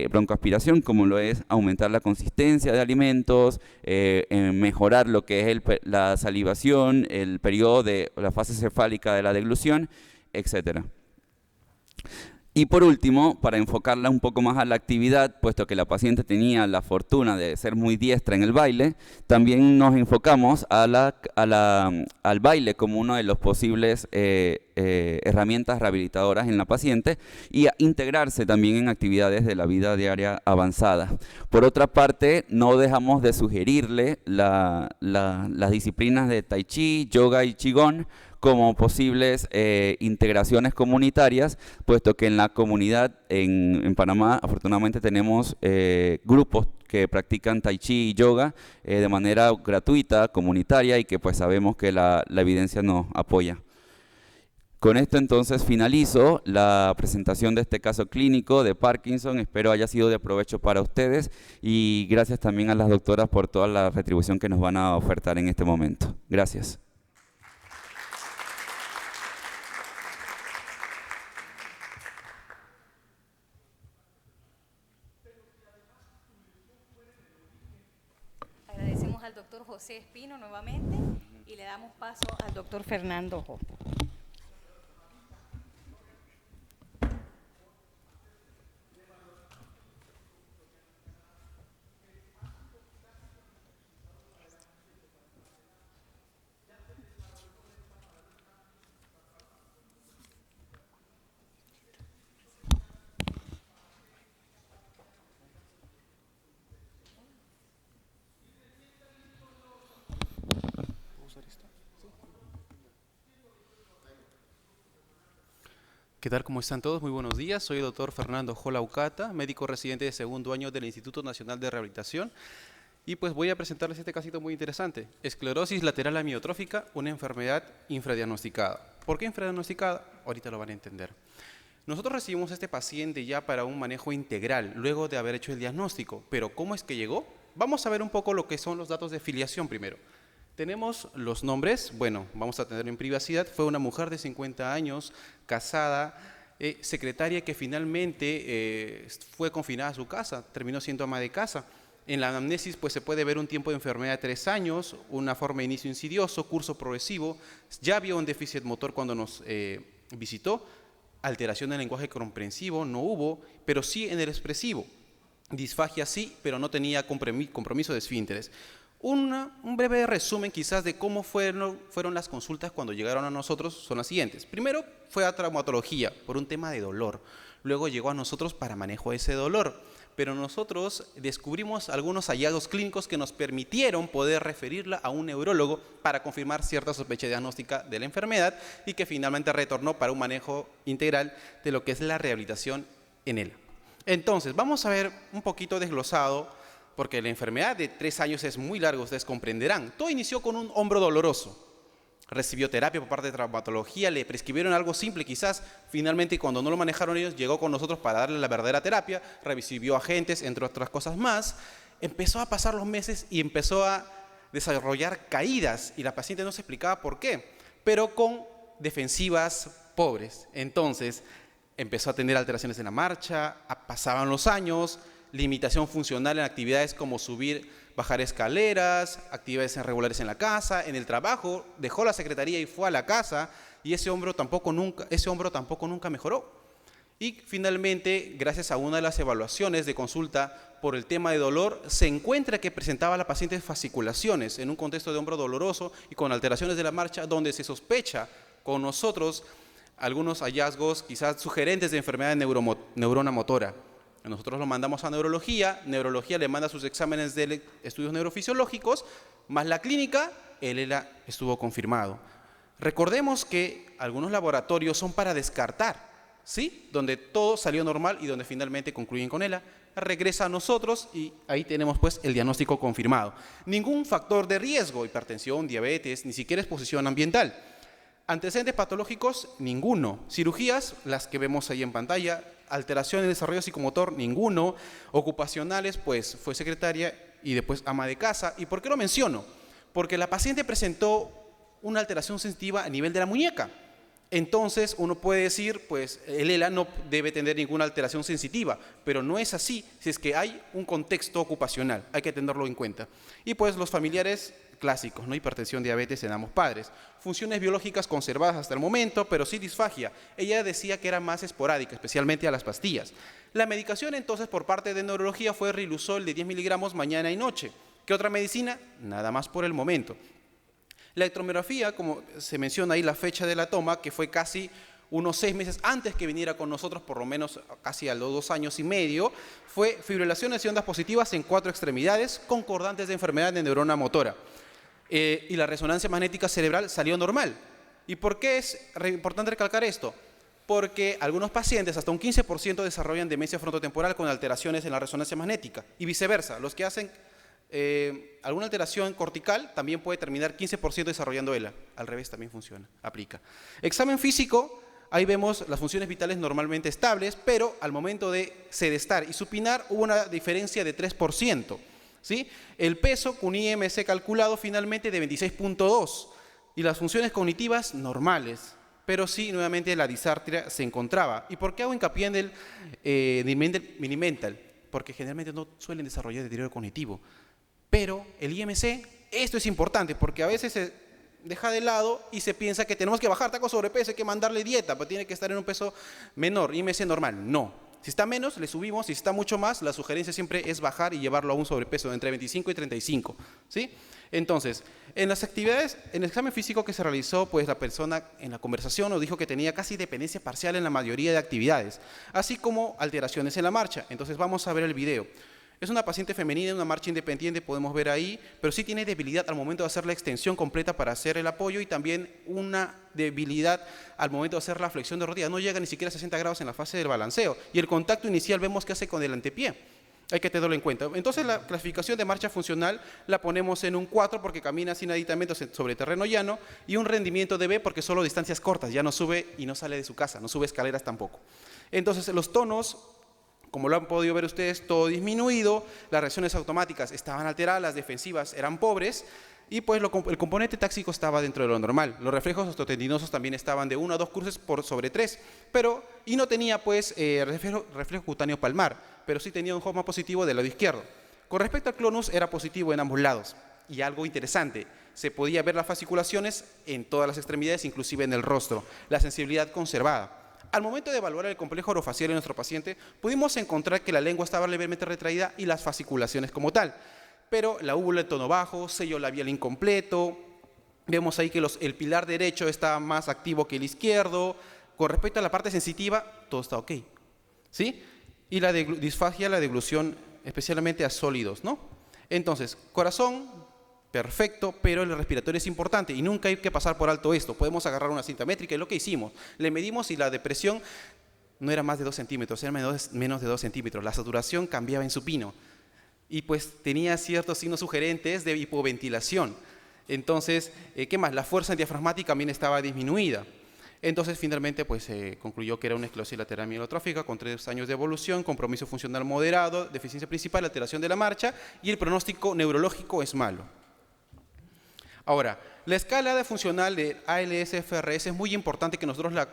S4: broncoaspiración, como lo es aumentar la consistencia de alimentos, mejorar lo que es la salivación, el periodo de la fase cefálica de la deglución, etc. Y por último, para enfocarla un poco más a la actividad, puesto que la paciente tenía la fortuna de ser muy diestra en el baile, también nos enfocamos al baile como uno de los posibles herramientas rehabilitadoras en la paciente y a integrarse también en actividades de la vida diaria avanzada. Por otra parte, no dejamos de sugerirle las disciplinas de Tai Chi, Yoga y Qigong como posibles integraciones comunitarias, puesto que en la comunidad en Panamá afortunadamente tenemos grupos que practican Tai Chi y Yoga de manera gratuita, comunitaria, y que pues sabemos que la evidencia nos apoya. Con esto entonces finalizo la presentación de este caso clínico de Parkinson. Espero haya sido de provecho para ustedes y gracias también a las doctoras por toda la retribución que nos van a ofertar en este momento. Gracias.
S3: Agradecemos al doctor José Espino nuevamente y le damos paso al doctor Fernando Jo.
S5: ¿Qué tal? ¿Cómo están todos? Muy buenos días. Soy el doctor Fernando Jo Laucata, médico residente de segundo año del Instituto Nacional de Rehabilitación. Y pues voy a presentarles este casito muy interesante. Esclerosis lateral amiotrófica, una enfermedad infradiagnosticada. ¿Por qué infradiagnosticada? Ahorita lo van a entender. Nosotros recibimos a este paciente ya para un manejo integral, luego de haber hecho el diagnóstico. Pero ¿cómo es que llegó? Vamos a ver un poco lo que son los datos de filiación primero. Tenemos los nombres, bueno, vamos a tenerlo en privacidad. Fue una mujer de 50 años, casada, secretaria que finalmente fue confinada a su casa, terminó siendo ama de casa. En la anamnesis pues se puede ver un tiempo de enfermedad de 3 años, una forma de inicio insidioso, curso progresivo. Ya vio un déficit motor cuando nos visitó, alteración del lenguaje comprensivo no hubo, pero sí en el expresivo. Disfagia sí, pero no tenía compromiso de esfínteres. Un breve resumen quizás de cómo fueron las consultas cuando llegaron a nosotros son las siguientes. Primero fue a traumatología por un tema de dolor. Luego llegó a nosotros para manejo de ese dolor. Pero nosotros descubrimos algunos hallazgos clínicos que nos permitieron poder referirla a un neurólogo para confirmar cierta sospecha diagnóstica de la enfermedad y que finalmente retornó para un manejo integral de lo que es la rehabilitación en él. Entonces, vamos a ver un poquito desglosado, porque la enfermedad de 3 años es muy larga, ustedes comprenderán. Todo inició con un hombro doloroso. Recibió terapia por parte de traumatología, le prescribieron algo simple quizás. Finalmente, cuando no lo manejaron ellos, llegó con nosotros para darle la verdadera terapia, recibió agentes, entre otras cosas más. Empezó a pasar los meses y empezó a desarrollar caídas y la paciente no se explicaba por qué, pero con defensivas pobres. Entonces, empezó a tener alteraciones en la marcha, pasaban los años, limitación funcional en actividades como subir, bajar escaleras, actividades irregulares en la casa, en el trabajo, dejó la secretaría y fue a la casa y ese hombro tampoco nunca mejoró. Y finalmente, gracias a una de las evaluaciones de consulta por el tema de dolor, se encuentra que presentaba a la paciente fasciculaciones en un contexto de hombro doloroso y con alteraciones de la marcha, donde se sospecha con nosotros algunos hallazgos quizás sugerentes de enfermedad de neurona motora. Nosotros lo mandamos a neurología le manda sus exámenes de estudios neurofisiológicos, más la clínica, el ELA estuvo confirmado. Recordemos que algunos laboratorios son para descartar, ¿sí? Donde todo salió normal y donde finalmente concluyen con ELA, regresa a nosotros y ahí tenemos pues el diagnóstico confirmado. Ningún factor de riesgo, hipertensión, diabetes, ni siquiera exposición ambiental. Antecedentes patológicos, ninguno. Cirugías, las que vemos ahí en pantalla. Alteración en el desarrollo psicomotor, ninguno. Ocupacionales, pues fue secretaria y después ama de casa. ¿Y por qué lo menciono? Porque la paciente presentó una alteración sensitiva a nivel de la muñeca. Entonces uno puede decir, pues el ELA no debe tener ninguna alteración sensitiva, pero no es así si es que hay un contexto ocupacional, hay que tenerlo en cuenta. Y pues los familiares clásicos, ¿no? Hipertensión, diabetes en ambos padres. Funciones biológicas conservadas hasta el momento, pero sí disfagia. Ella decía que era más esporádica, especialmente a las pastillas. La medicación entonces por parte de neurología fue Riluzol de 10 miligramos mañana y noche. ¿Qué otra medicina? Nada más por el momento. La electromiografía, como se menciona ahí la fecha de la toma, que fue casi unos 6 meses antes que viniera con nosotros, por lo menos casi a los 2 años y medio, fue fibrilaciones y ondas positivas en 4 extremidades concordantes de enfermedad de neurona motora. Y la resonancia magnética cerebral salió normal. ¿Y por qué es importante recalcar esto? Porque algunos pacientes, hasta un 15%, desarrollan demencia frontotemporal con alteraciones en la resonancia magnética y viceversa. Los que hacen alguna alteración cortical también puede terminar 15% desarrollando ELA. Al revés también funciona, aplica. Examen físico. Ahí vemos las funciones vitales normalmente estables, pero al momento de sedestar y supinar hubo una diferencia de 3%. ¿Sí? El peso con IMC calculado finalmente de 26.2 y las funciones cognitivas normales, pero sí nuevamente la disartria se encontraba. ¿Y por qué hago hincapié en el minimental? Porque generalmente no suelen desarrollar deterioro cognitivo, pero el IMC, esto es importante porque a veces se deja de lado y se piensa que tenemos que bajar tacos sobrepeso, hay que mandarle dieta, pero tiene que estar en un peso menor, IMC normal. No. Si está menos, le subimos. Si está mucho más, la sugerencia siempre es bajar y llevarlo a un sobrepeso de entre 25 y 35. ¿Sí? Entonces, en las actividades, en el examen físico que se realizó, pues la persona en la conversación nos dijo que tenía casi dependencia parcial en la mayoría de actividades, así como alteraciones en la marcha. Entonces vamos a ver el video. Es una paciente femenina en una marcha independiente, podemos ver ahí, pero sí tiene debilidad al momento de hacer la extensión completa para hacer el apoyo y también una debilidad al momento de hacer la flexión de rodilla. No llega ni siquiera a 60 grados en la fase del balanceo. Y el contacto inicial vemos que hace con el antepié. Hay que tenerlo en cuenta. Entonces la clasificación de marcha funcional la ponemos en un 4 porque camina sin aditamentos sobre terreno llano y un rendimiento de B porque solo distancias cortas, ya no sube y no sale de su casa, no sube escaleras tampoco. Entonces los tonos, como lo han podido ver ustedes, todo disminuido, las reacciones automáticas estaban alteradas, las defensivas eran pobres y pues el componente táxico estaba dentro de lo normal. Los reflejos osteotendinosos también estaban de 1 a 2 cruces por sobre 3, y no tenía pues reflejo cutáneo palmar, pero sí tenía un HOMA positivo del lado izquierdo. Con respecto al clonus era positivo en ambos lados y algo interesante, se podía ver las fasciculaciones en todas las extremidades, inclusive en el rostro, la sensibilidad conservada. Al momento de evaluar el complejo orofacial en nuestro paciente, pudimos encontrar que la lengua estaba levemente retraída y las fasciculaciones como tal, pero la úvula en tono bajo, sello labial incompleto, vemos ahí que el pilar derecho está más activo que el izquierdo. Con respecto a la parte sensitiva, todo está ok, ¿sí? Y la disfagia, la deglución, especialmente a sólidos, ¿no? Entonces, corazón, perfecto, pero el respiratorio es importante y nunca hay que pasar por alto esto. Podemos agarrar una cinta métrica y lo que hicimos, le medimos y la depresión no era más de 2 centímetros, era menos de 2 centímetros. La saturación cambiaba en supino y pues tenía ciertos signos sugerentes de hipoventilación. Entonces, ¿qué más? La fuerza diafragmática también estaba disminuida. Entonces, finalmente, pues se concluyó que era una esclerosis lateral mielotrófica con 3 años de evolución, compromiso funcional moderado, deficiencia principal, alteración de la marcha y el pronóstico neurológico es malo. Ahora, la escala de funcional de ALS-FRS es muy importante que nosotros la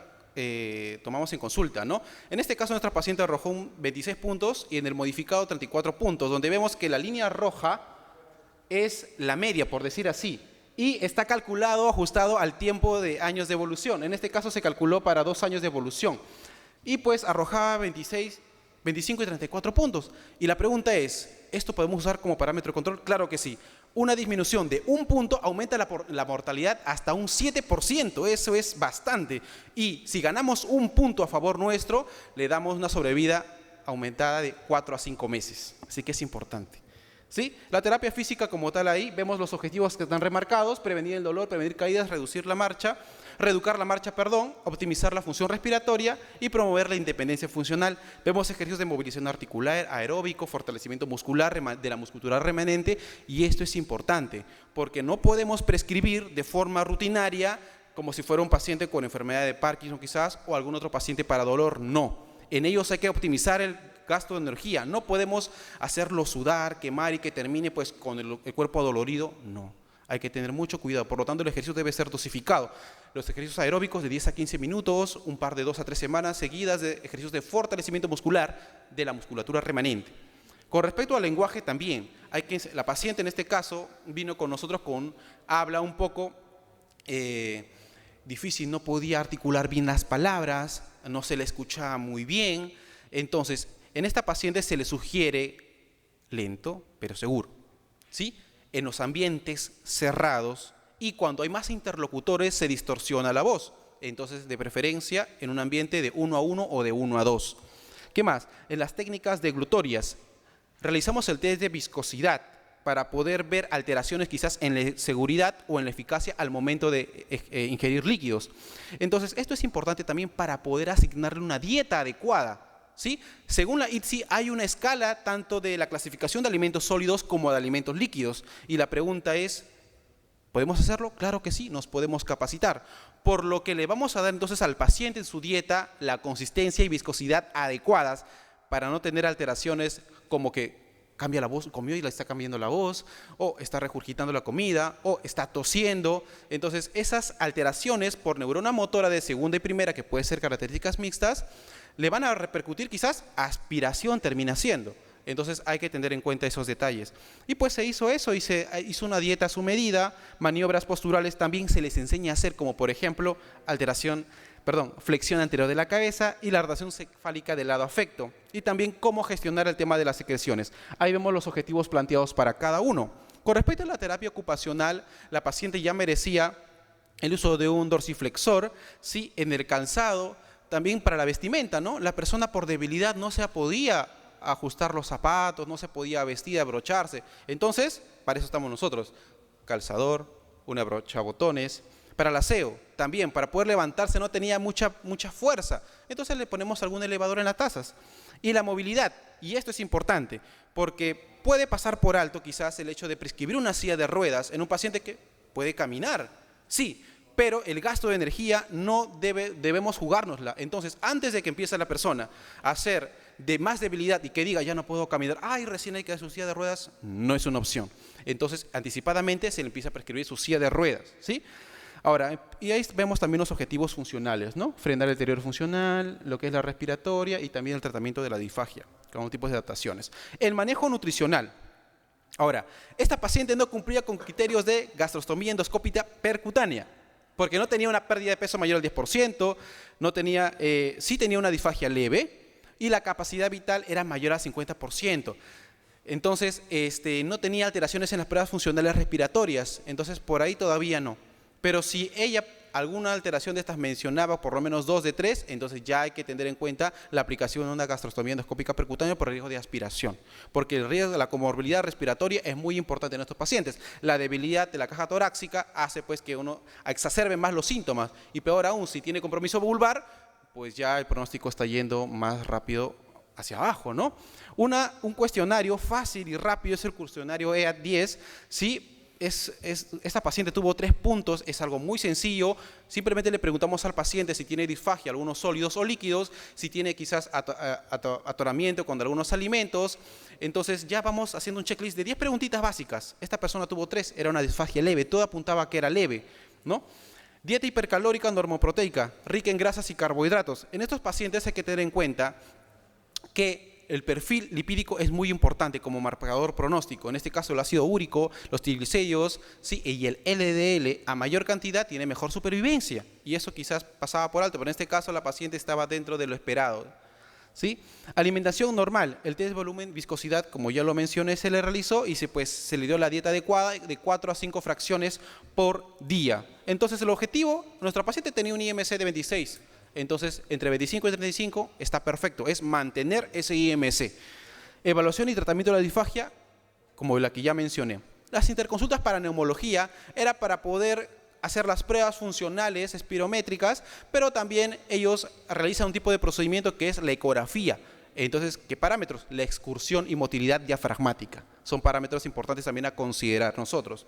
S5: tomamos en consulta, ¿no? En este caso, nuestra paciente arrojó 26 puntos y en el modificado 34 puntos, donde vemos que la línea roja es la media, por decir así, y está calculado, ajustado al tiempo de años de evolución. En este caso se calculó para 2 años de evolución y pues arrojaba 26, 25 y 34 puntos. Y la pregunta es, ¿esto podemos usar como parámetro de control? Claro que sí. Una disminución de 1 punto aumenta la mortalidad hasta un 7%, eso es bastante. Y si ganamos 1 punto a favor nuestro, le damos una sobrevida aumentada de 4 a 5 meses. Así que es importante. ¿Sí? La terapia física como tal ahí, vemos los objetivos que están remarcados: prevenir el dolor, prevenir caídas, reducir la marcha, reeducar la marcha, optimizar la función respiratoria y promover la independencia funcional. Vemos ejercicios de movilización articular, aeróbico, fortalecimiento muscular de la musculatura remanente, y esto es importante porque no podemos prescribir de forma rutinaria como si fuera un paciente con enfermedad de Parkinson quizás o algún otro paciente para dolor, no. En ellos hay que optimizar el gasto de energía, no podemos hacerlo sudar, quemar y que termine pues con el cuerpo dolorido, no. Hay que tener mucho cuidado, por lo tanto el ejercicio debe ser dosificado. Los ejercicios aeróbicos de 10 a 15 minutos, un par de 2 a 3 semanas seguidas de ejercicios de fortalecimiento muscular de la musculatura remanente. Con respecto al lenguaje también, la paciente en este caso vino con nosotros habla un poco difícil, no podía articular bien las palabras, no se le escuchaba muy bien. Entonces, en esta paciente se le sugiere lento, pero seguro, ¿sí? En los ambientes cerrados y cuando hay más interlocutores se distorsiona la voz. Entonces, de preferencia, en un ambiente de 1 a 1 o de 1 a 2. ¿Qué más? En las técnicas deglutorias, realizamos el test de viscosidad para poder ver alteraciones quizás en la seguridad o en la eficacia al momento de ingerir líquidos. Entonces, esto es importante también para poder asignarle una dieta adecuada, ¿sí? Según la ITSI hay una escala tanto de la clasificación de alimentos sólidos como de alimentos líquidos. Y la pregunta es, ¿podemos hacerlo? Claro que sí, nos podemos capacitar. Por lo que le vamos a dar entonces al paciente en su dieta la consistencia y viscosidad adecuadas para no tener alteraciones como que cambia la voz, comió y le está cambiando la voz, o está regurgitando la comida, o está tosiendo. Entonces, esas alteraciones por neurona motora de segunda y primera, que pueden ser características mixtas, le van a repercutir quizás aspiración termina siendo. Entonces, hay que tener en cuenta esos detalles. Y pues se hizo eso, y se hizo una dieta a su medida, maniobras posturales también se les enseña a hacer, como por ejemplo, flexión anterior de la cabeza y la rotación cefálica del lado afecto. Y también cómo gestionar el tema de las secreciones. Ahí vemos los objetivos planteados para cada uno. Con respecto a la terapia ocupacional, la paciente ya merecía el uso de un dorsiflexor, ¿sí? En el calzado, también para la vestimenta, ¿no? La persona por debilidad no se podía ajustar los zapatos, no se podía vestir, abrocharse. Entonces, para eso estamos nosotros. Calzador, una brocha botones. Para el aseo, también, para poder levantarse no tenía mucha fuerza. Entonces le ponemos algún elevador en las tazas. Y la movilidad, y esto es importante, porque puede pasar por alto quizás el hecho de prescribir una silla de ruedas en un paciente que puede caminar. Sí, pero el gasto de energía no debemos jugárnosla. Entonces, antes de que empiece la persona a hacer de más debilidad y que diga, ya no puedo caminar, ay, recién hay que hacer su silla de ruedas, no es una opción. Entonces, anticipadamente se le empieza a prescribir su silla de ruedas, ¿sí? Ahora, y ahí vemos también los objetivos funcionales, ¿no? Frenar el deterioro funcional, lo que es la respiratoria y también el tratamiento de la disfagia, con tipos de adaptaciones. El manejo nutricional. Ahora, esta paciente no cumplía con criterios de gastrostomía endoscópica percutánea, porque no tenía una pérdida de peso mayor al 10%, sí tenía una disfagia leve y la capacidad vital era mayor al 50%. Entonces, no tenía alteraciones en las pruebas funcionales respiratorias, entonces por ahí todavía no. Pero si ella alguna alteración de estas mencionaba por lo menos 2 de 3, entonces ya hay que tener en cuenta la aplicación de una gastrostomía endoscópica percutánea por riesgo de aspiración. Porque el riesgo de la comorbilidad respiratoria es muy importante en estos pacientes. La debilidad de la caja torácica hace pues que uno exacerbe más los síntomas. Y peor aún, si tiene compromiso vulvar, pues ya el pronóstico está yendo más rápido hacia abajo, ¿no? Un cuestionario fácil y rápido es el cuestionario EAT-10, ¿sí? Esta paciente tuvo 3 puntos, es algo muy sencillo, simplemente le preguntamos al paciente si tiene disfagia, algunos sólidos o líquidos, si tiene quizás atoramiento con algunos alimentos. Entonces ya vamos haciendo un checklist de 10 preguntitas básicas. Esta persona tuvo 3, era una disfagia leve, todo apuntaba a que era leve, ¿no? Dieta hipercalórica normoproteica, rica en grasas y carbohidratos. En estos pacientes hay que tener en cuenta que el perfil lipídico es muy importante como marcador pronóstico. En este caso el ácido úrico, los triglicéridos, ¿sí? Y el LDL a mayor cantidad tiene mejor supervivencia. Y eso quizás pasaba por alto, pero en este caso la paciente estaba dentro de lo esperado, ¿sí? Alimentación normal, el test volumen viscosidad, como ya lo mencioné, se le realizó y se le dio la dieta adecuada de 4 a 5 fracciones por día. Entonces el objetivo, nuestra paciente tenía un IMC de 26. Entonces, entre 25 y 35 está perfecto, es mantener ese IMC. Evaluación y tratamiento de la disfagia, como la que ya mencioné. Las interconsultas para neumología era para poder hacer las pruebas funcionales espirométricas, pero también ellos realizan un tipo de procedimiento que es la ecografía. Entonces, ¿qué parámetros? La excursión y motilidad diafragmática. Son parámetros importantes también a considerar nosotros.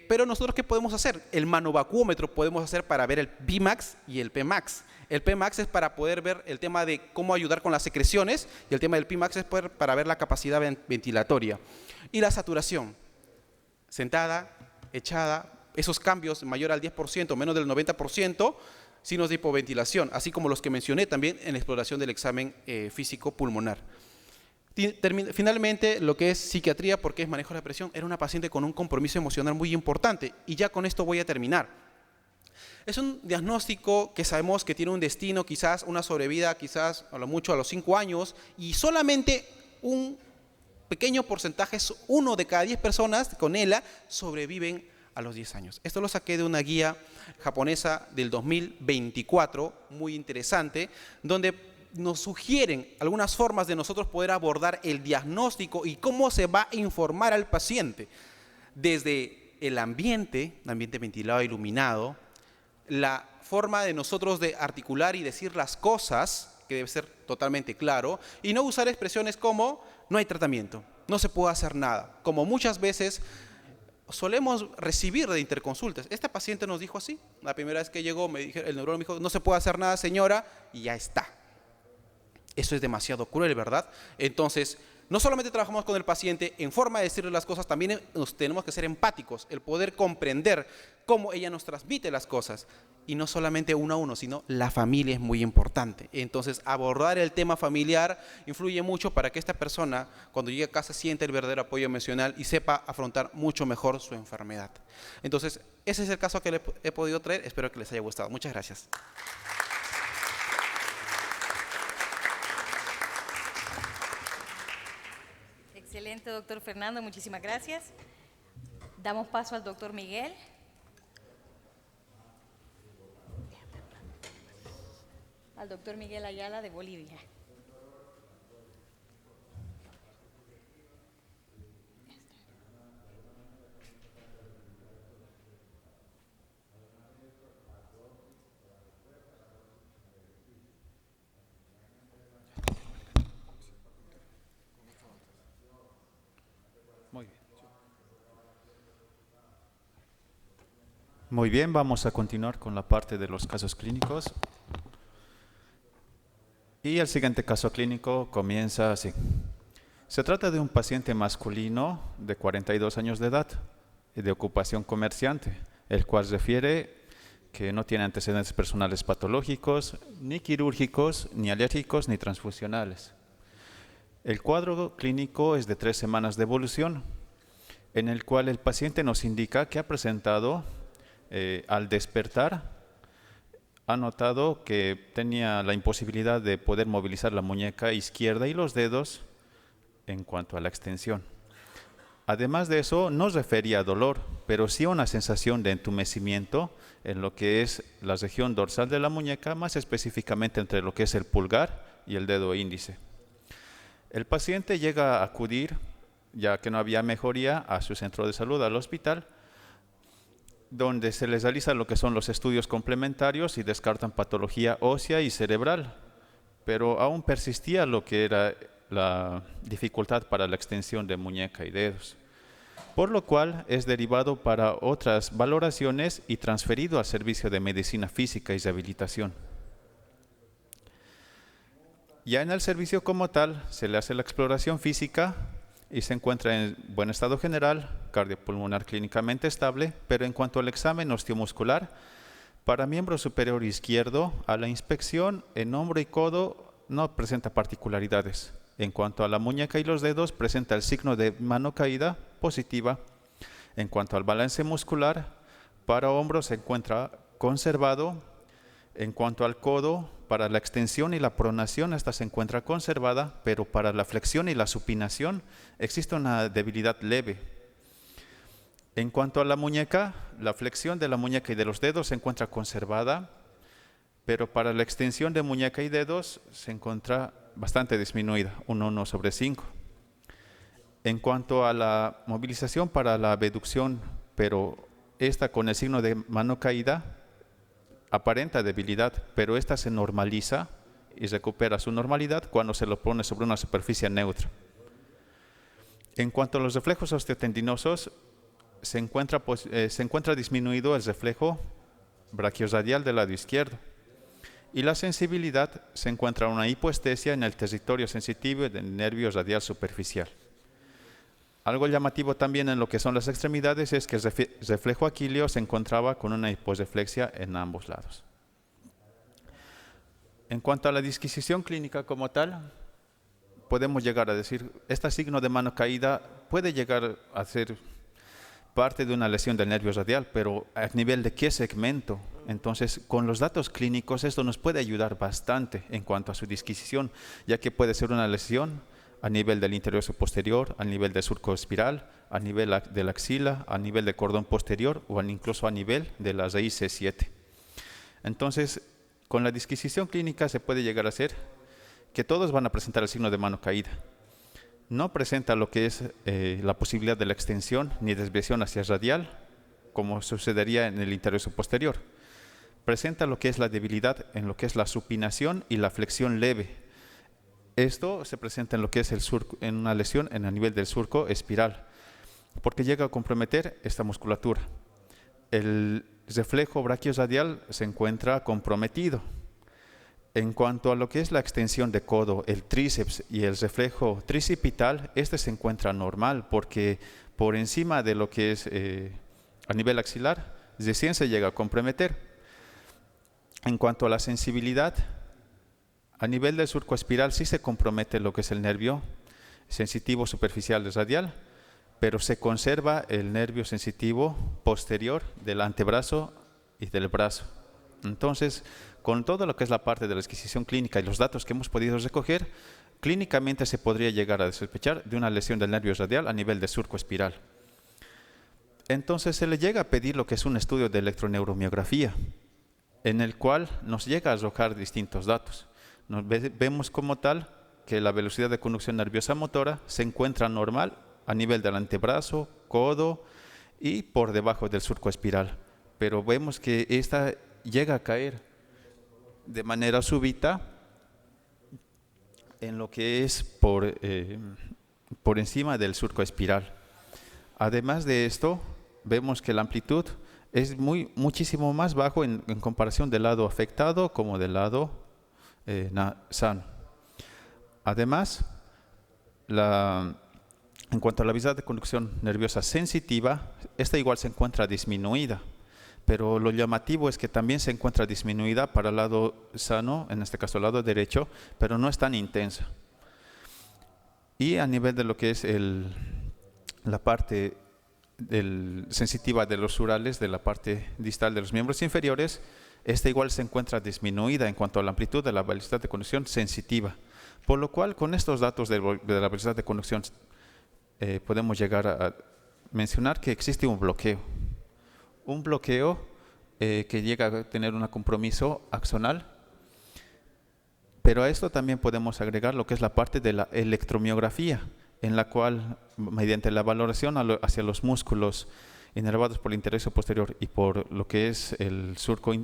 S5: Pero nosotros, ¿qué podemos hacer? El manovacuómetro podemos hacer para ver el Vmax y el Pmax. El Pmax es para poder ver el tema de cómo ayudar con las secreciones y el tema del Pmax es para ver la capacidad ventilatoria. Y la saturación, sentada, echada, esos cambios mayor al 10%, menos del 90%, signos de hipoventilación, así como los que mencioné también en la exploración del examen físico pulmonar. Finalmente, lo que es psiquiatría, porque es manejo de la depresión, era una paciente con un compromiso emocional muy importante. Y ya con esto voy a terminar. Es un diagnóstico que sabemos que tiene un destino, quizás una sobrevida, quizás a lo mucho a los 5 años, y solamente un pequeño porcentaje, 1 de cada 10 personas con ELA, sobreviven a los 10 años. Esto lo saqué de una guía japonesa del 2024, muy interesante, donde nos sugieren algunas formas de nosotros poder abordar el diagnóstico y cómo se va a informar al paciente. Desde el ambiente ventilado, iluminado, la forma de nosotros de articular y decir las cosas, que debe ser totalmente claro, y no usar expresiones como no hay tratamiento, no se puede hacer nada, como muchas veces solemos recibir de interconsultas. Esta paciente nos dijo así, la primera vez que llegó, el neurólogo me dijo, no se puede hacer nada, señora, y ya está. Eso es demasiado cruel, ¿verdad? Entonces, no solamente trabajamos con el paciente en forma de decirle las cosas, también nos tenemos que ser empáticos, el poder comprender cómo ella nos transmite las cosas. Y no solamente uno a uno, sino la familia es muy importante. Entonces, abordar el tema familiar influye mucho para que esta persona, cuando llegue a casa, sienta el verdadero apoyo emocional y sepa afrontar mucho mejor su enfermedad. Entonces, ese es el caso que les he podido traer. Espero que les haya gustado. Muchas gracias.
S3: Excelente, doctor Fernando, muchísimas gracias. Damos paso al doctor Miguel. Al doctor Miguel Ayala de Bolivia.
S6: Muy bien, vamos a continuar con la parte de los casos clínicos. Y el siguiente caso clínico comienza así. Se trata de un paciente masculino de 42 años de edad, de ocupación comerciante, el cual refiere que no tiene antecedentes personales patológicos, ni quirúrgicos, ni alérgicos, ni transfusionales. El cuadro clínico es de 3 semanas de evolución, en el cual el paciente nos indica que ha presentado, al despertar, ha notado que tenía la imposibilidad de poder movilizar la muñeca izquierda y los dedos en cuanto a la extensión. Además de eso, no refería a dolor, pero sí a una sensación de entumecimiento en lo que es la región dorsal de la muñeca, más específicamente entre lo que es el pulgar y el dedo índice. El paciente llega a acudir, ya que no había mejoría, a su centro de salud, al hospital, donde se les realiza lo que son los estudios complementarios y descartan patología ósea y cerebral, pero aún persistía lo que era la dificultad para la extensión de muñeca y dedos, por lo cual es derivado para otras valoraciones y transferido al servicio de medicina física y rehabilitación. Ya en el servicio como tal se le hace la exploración física y se encuentra en buen estado general, cardiopulmonar clínicamente estable, pero en cuanto al examen osteomuscular, para miembro superior izquierdo, a la inspección en hombro y codo no presenta particularidades. En cuanto a la muñeca y los dedos, presenta el signo de mano caída positiva. En cuanto al balance muscular, para hombro se encuentra conservado. En cuanto al codo, para la extensión y la pronación, esta se encuentra conservada, pero para la flexión y la supinación existe una debilidad leve. En cuanto a la muñeca, la flexión de la muñeca y de los dedos se encuentra conservada, pero para la extensión de muñeca y dedos se encuentra bastante disminuida, un 1/5. En cuanto a la movilización para la abducción, pero esta con el signo de mano caída, aparenta debilidad, pero esta se normaliza y recupera su normalidad cuando se lo pone sobre una superficie neutra. En cuanto a los reflejos osteotendinosos, se encuentra disminuido el reflejo brachioradial del lado izquierdo. Y la sensibilidad, se encuentra una hipoestesia en el territorio sensitivo del nervio radial superficial. Algo llamativo también en lo que son las extremidades es que el reflejo aquileo se encontraba con una hiposreflexia en ambos lados. En cuanto a la disquisición clínica como tal, podemos llegar a decir, este signo de mano caída puede llegar a ser parte de una lesión del nervio radial, pero ¿a nivel de qué segmento? Entonces, con los datos clínicos, esto nos puede ayudar bastante en cuanto a su disquisición, ya que puede ser una lesión a nivel del interior posterior, a nivel del surco espiral, a nivel de la axila, a nivel del cordón posterior o incluso a nivel de la raíz C7. Entonces, con la disquisición clínica se puede llegar a hacer que todos van a presentar el signo de mano caída. No presenta lo que es la posibilidad de la extensión ni desviación hacia radial, como sucedería en el interior posterior. Presenta lo que es la debilidad en lo que es la supinación y la flexión leve. Esto se presenta en lo que es el surco, en una lesión en el nivel del surco espiral, porque llega a comprometer esta musculatura. El reflejo brachioradial se encuentra comprometido. En cuanto a lo que es la extensión de codo, el tríceps y el reflejo tricipital, este se encuentra normal porque por encima de lo que es a nivel axilar, recién se llega a comprometer. En cuanto a la sensibilidad, a nivel del surco espiral sí se compromete lo que es el nervio sensitivo superficial radial, pero se conserva el nervio sensitivo posterior del antebrazo y del brazo. Entonces, con todo lo que es la parte de la disquisición clínica y los datos que hemos podido recoger, clínicamente se podría llegar a sospechar de una lesión del nervio radial a nivel de surco espiral. Entonces se le llega a pedir lo que es un estudio de electroneuromiografía, en el cual nos llega a arrojar distintos datos. Vemos como tal que la velocidad de conducción nerviosa motora se encuentra normal a nivel del antebrazo, codo y por debajo del surco espiral. Pero vemos que esta llega a caer de manera súbita en lo que es por encima del surco espiral. Además de esto, vemos que la amplitud es muchísimo más bajo en comparación del lado afectado como del lado sano. Además, en cuanto a la velocidad de conducción nerviosa sensitiva, esta igual se encuentra disminuida, pero lo llamativo es que también se encuentra disminuida para el lado sano, en este caso el lado derecho, pero no es tan intensa. Y a nivel de lo que es la parte sensitiva de los urales, de la parte distal de los miembros inferiores, esta igual se encuentra disminuida en cuanto a la amplitud de la velocidad de conducción sensitiva. Por lo cual, con estos datos de la velocidad de conducción, podemos llegar a mencionar que existe un bloqueo. Un bloqueo que llega a tener un compromiso axonal, pero a esto también podemos agregar lo que es la parte de la electromiografía, en la cual, mediante la valoración hacia los músculos inervados por el interés posterior y por lo que es el surco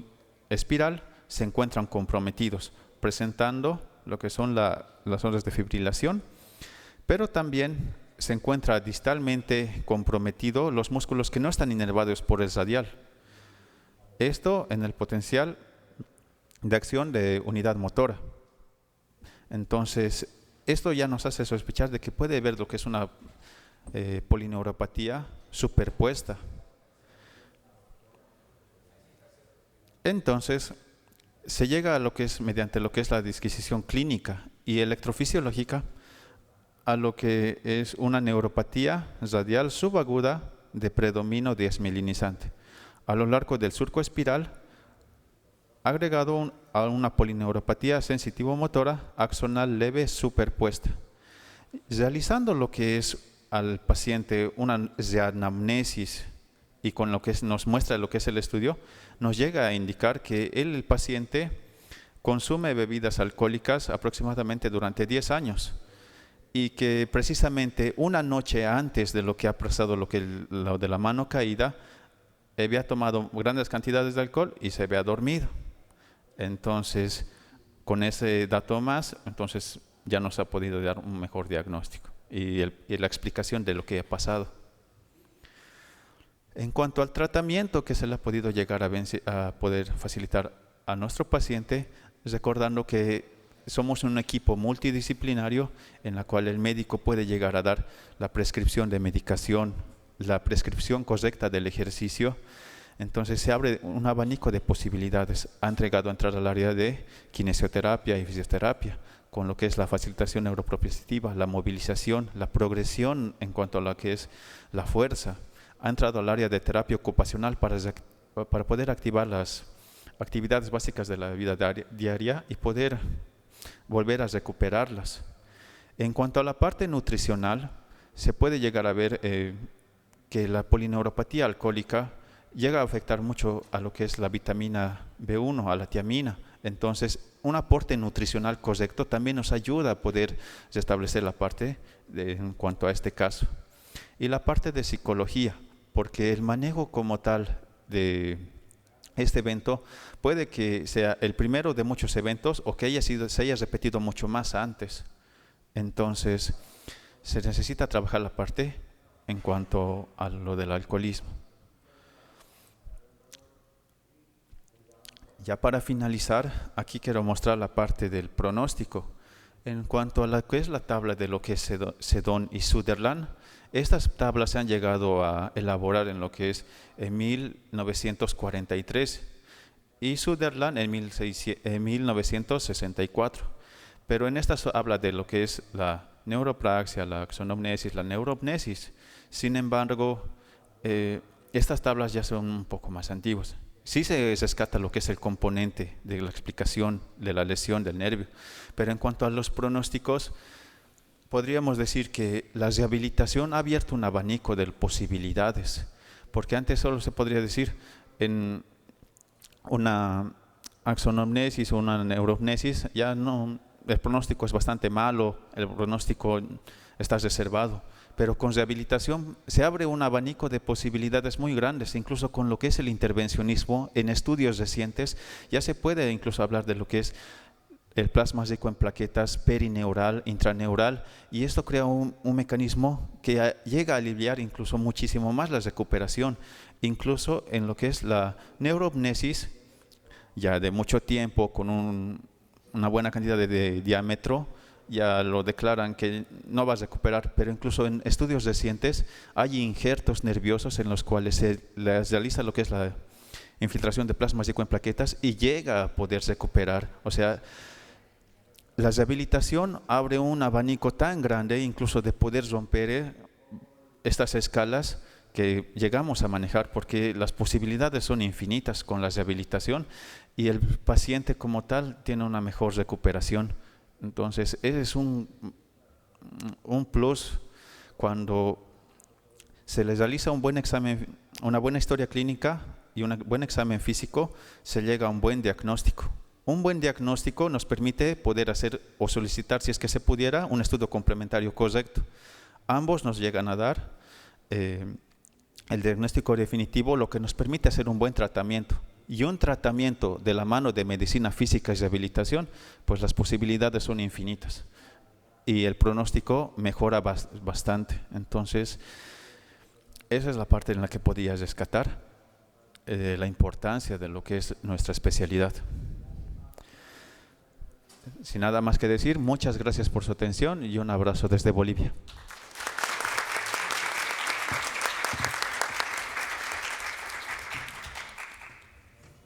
S6: espiral, se encuentran comprometidos, presentando lo que son las ondas de fibrilación, pero también se encuentra distalmente comprometido los músculos que no están inervados por el radial. Esto en el potencial de acción de unidad motora. Entonces, esto ya nos hace sospechar de que puede haber lo que es una polineuropatía superpuesta. Entonces, se llega a lo que es, mediante lo que es la disquisición clínica y electrofisiológica, a lo que es una neuropatía radial subaguda de predominio desmielinizante a lo largo del surco espiral, agregado a una polineuropatía sensitivo-motora axonal leve superpuesta. Realizando lo que es al paciente una anamnesis y con lo que nos muestra lo que es el estudio, nos llega a indicar que el paciente consume bebidas alcohólicas aproximadamente durante 10 años. Y que precisamente una noche antes de lo que ha pasado lo de la mano caída, había tomado grandes cantidades de alcohol y se había dormido. Entonces, con ese dato más, entonces ya nos ha podido dar un mejor diagnóstico y la explicación de lo que ha pasado. En cuanto al tratamiento que se le ha podido llegar a poder facilitar a nuestro paciente, recordando que somos un equipo multidisciplinario en la cual el médico puede llegar a dar la prescripción de medicación, la prescripción correcta del ejercicio. Entonces se abre un abanico de posibilidades. Ha entregado a entrar al área de kinesioterapia y fisioterapia, con lo que es la facilitación neuroproprioceptiva, la movilización, la progresión en cuanto a lo que es la fuerza. Ha entrado al área de terapia ocupacional para poder activar las actividades básicas de la vida diaria y poder volver a recuperarlas. En cuanto a la parte nutricional, se puede llegar a ver que la polineuropatía alcohólica llega a afectar mucho a lo que es la vitamina B1, a la tiamina. Entonces, un aporte nutricional correcto también nos ayuda a poder restablecer la parte en cuanto a este caso. Y la parte de psicología, porque el manejo como tal de este evento puede que sea el primero de muchos eventos o que se haya repetido mucho más antes. Entonces, se necesita trabajar la parte en cuanto a lo del alcoholismo. Ya para finalizar, aquí quiero mostrar la parte del pronóstico. En cuanto a lo que es la tabla de lo que es Sedón y Sutherland, estas tablas se han llegado a elaborar en lo que es en 1943 y Sutherland en 1964. Pero en estas habla de lo que es la neuropraxia, la axonomnesis, la neuropnesis. Sin embargo, estas tablas ya son un poco más antiguas. Sí se rescata lo que es el componente de la explicación de la lesión del nervio, pero en cuanto a los pronósticos, podríamos decir que la rehabilitación ha abierto un abanico de posibilidades, porque antes solo se podría decir en una axonomnesis o una neuropnesis, ya no, el pronóstico es bastante malo, el pronóstico está reservado. Pero con rehabilitación se abre un abanico de posibilidades muy grandes, incluso con lo que es el intervencionismo. En estudios recientes ya se puede incluso hablar de lo que es el plasma rico en plaquetas perineural, intraneural, y esto crea un mecanismo que llega a aliviar incluso muchísimo más la recuperación, incluso en lo que es la neuropnesis, ya de mucho tiempo, con una buena cantidad de diámetro, ya lo declaran que no va a recuperar, pero incluso en estudios recientes hay injertos nerviosos en los cuales se les realiza lo que es la infiltración de plasma rico en plaquetas y llega a poder recuperar. O sea, la rehabilitación abre un abanico tan grande, incluso de poder romper estas escalas que llegamos a manejar, porque las posibilidades son infinitas con la rehabilitación y el paciente como tal tiene una mejor recuperación. Entonces, ese es un plus cuando se les realiza un buen examen, una buena historia clínica y un buen examen físico, se llega a un buen diagnóstico. Un buen diagnóstico nos permite poder hacer o solicitar, si es que se pudiera, un estudio complementario correcto. Ambos nos llegan a dar el diagnóstico definitivo, lo que nos permite hacer un buen tratamiento. Y un tratamiento de la mano de medicina física y rehabilitación, pues las posibilidades son infinitas. Y el pronóstico mejora bastante. Entonces, esa es la parte en la que podía rescatar la importancia de lo que es nuestra especialidad. Sin nada más que decir, muchas gracias por su atención y un abrazo desde Bolivia.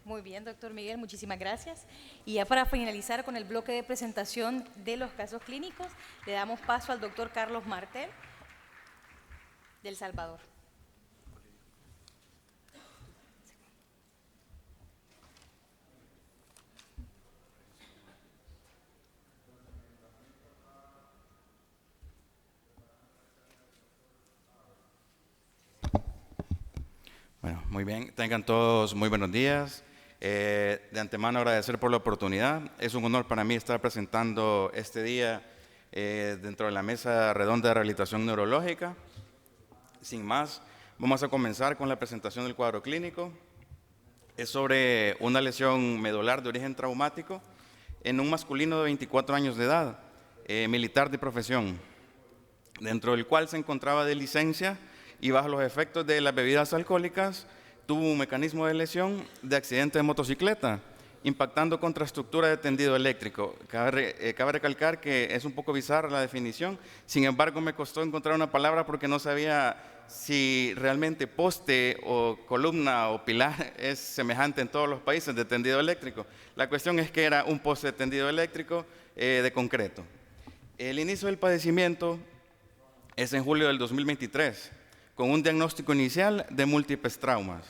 S3: Muy bien, doctor Miguel, muchísimas gracias. Y ya para finalizar con el bloque de presentación de los casos clínicos, le damos paso al doctor Carlos Martel, de El Salvador.
S7: Bueno, muy bien. Tengan todos muy buenos días. De antemano agradecer por la oportunidad. Es un honor para mí estar presentando este día dentro de la mesa redonda de rehabilitación neurológica. Sin más, vamos a comenzar con la presentación del cuadro clínico. Es sobre una lesión medular de origen traumático en un masculino de 24 años de edad, militar de profesión, dentro del cual se encontraba de licencia y bajo los efectos de las bebidas alcohólicas tuvo un mecanismo de lesión de accidente de motocicleta, impactando contra estructura de tendido eléctrico. Cabe recalcar que es un poco bizarra la definición, sin embargo me costó encontrar una palabra porque no sabía si realmente poste o columna o pilar es semejante en todos los países de tendido eléctrico. La cuestión es que era un poste de tendido eléctrico de concreto. El inicio del padecimiento es en julio del 2023, con un diagnóstico inicial de múltiples traumas.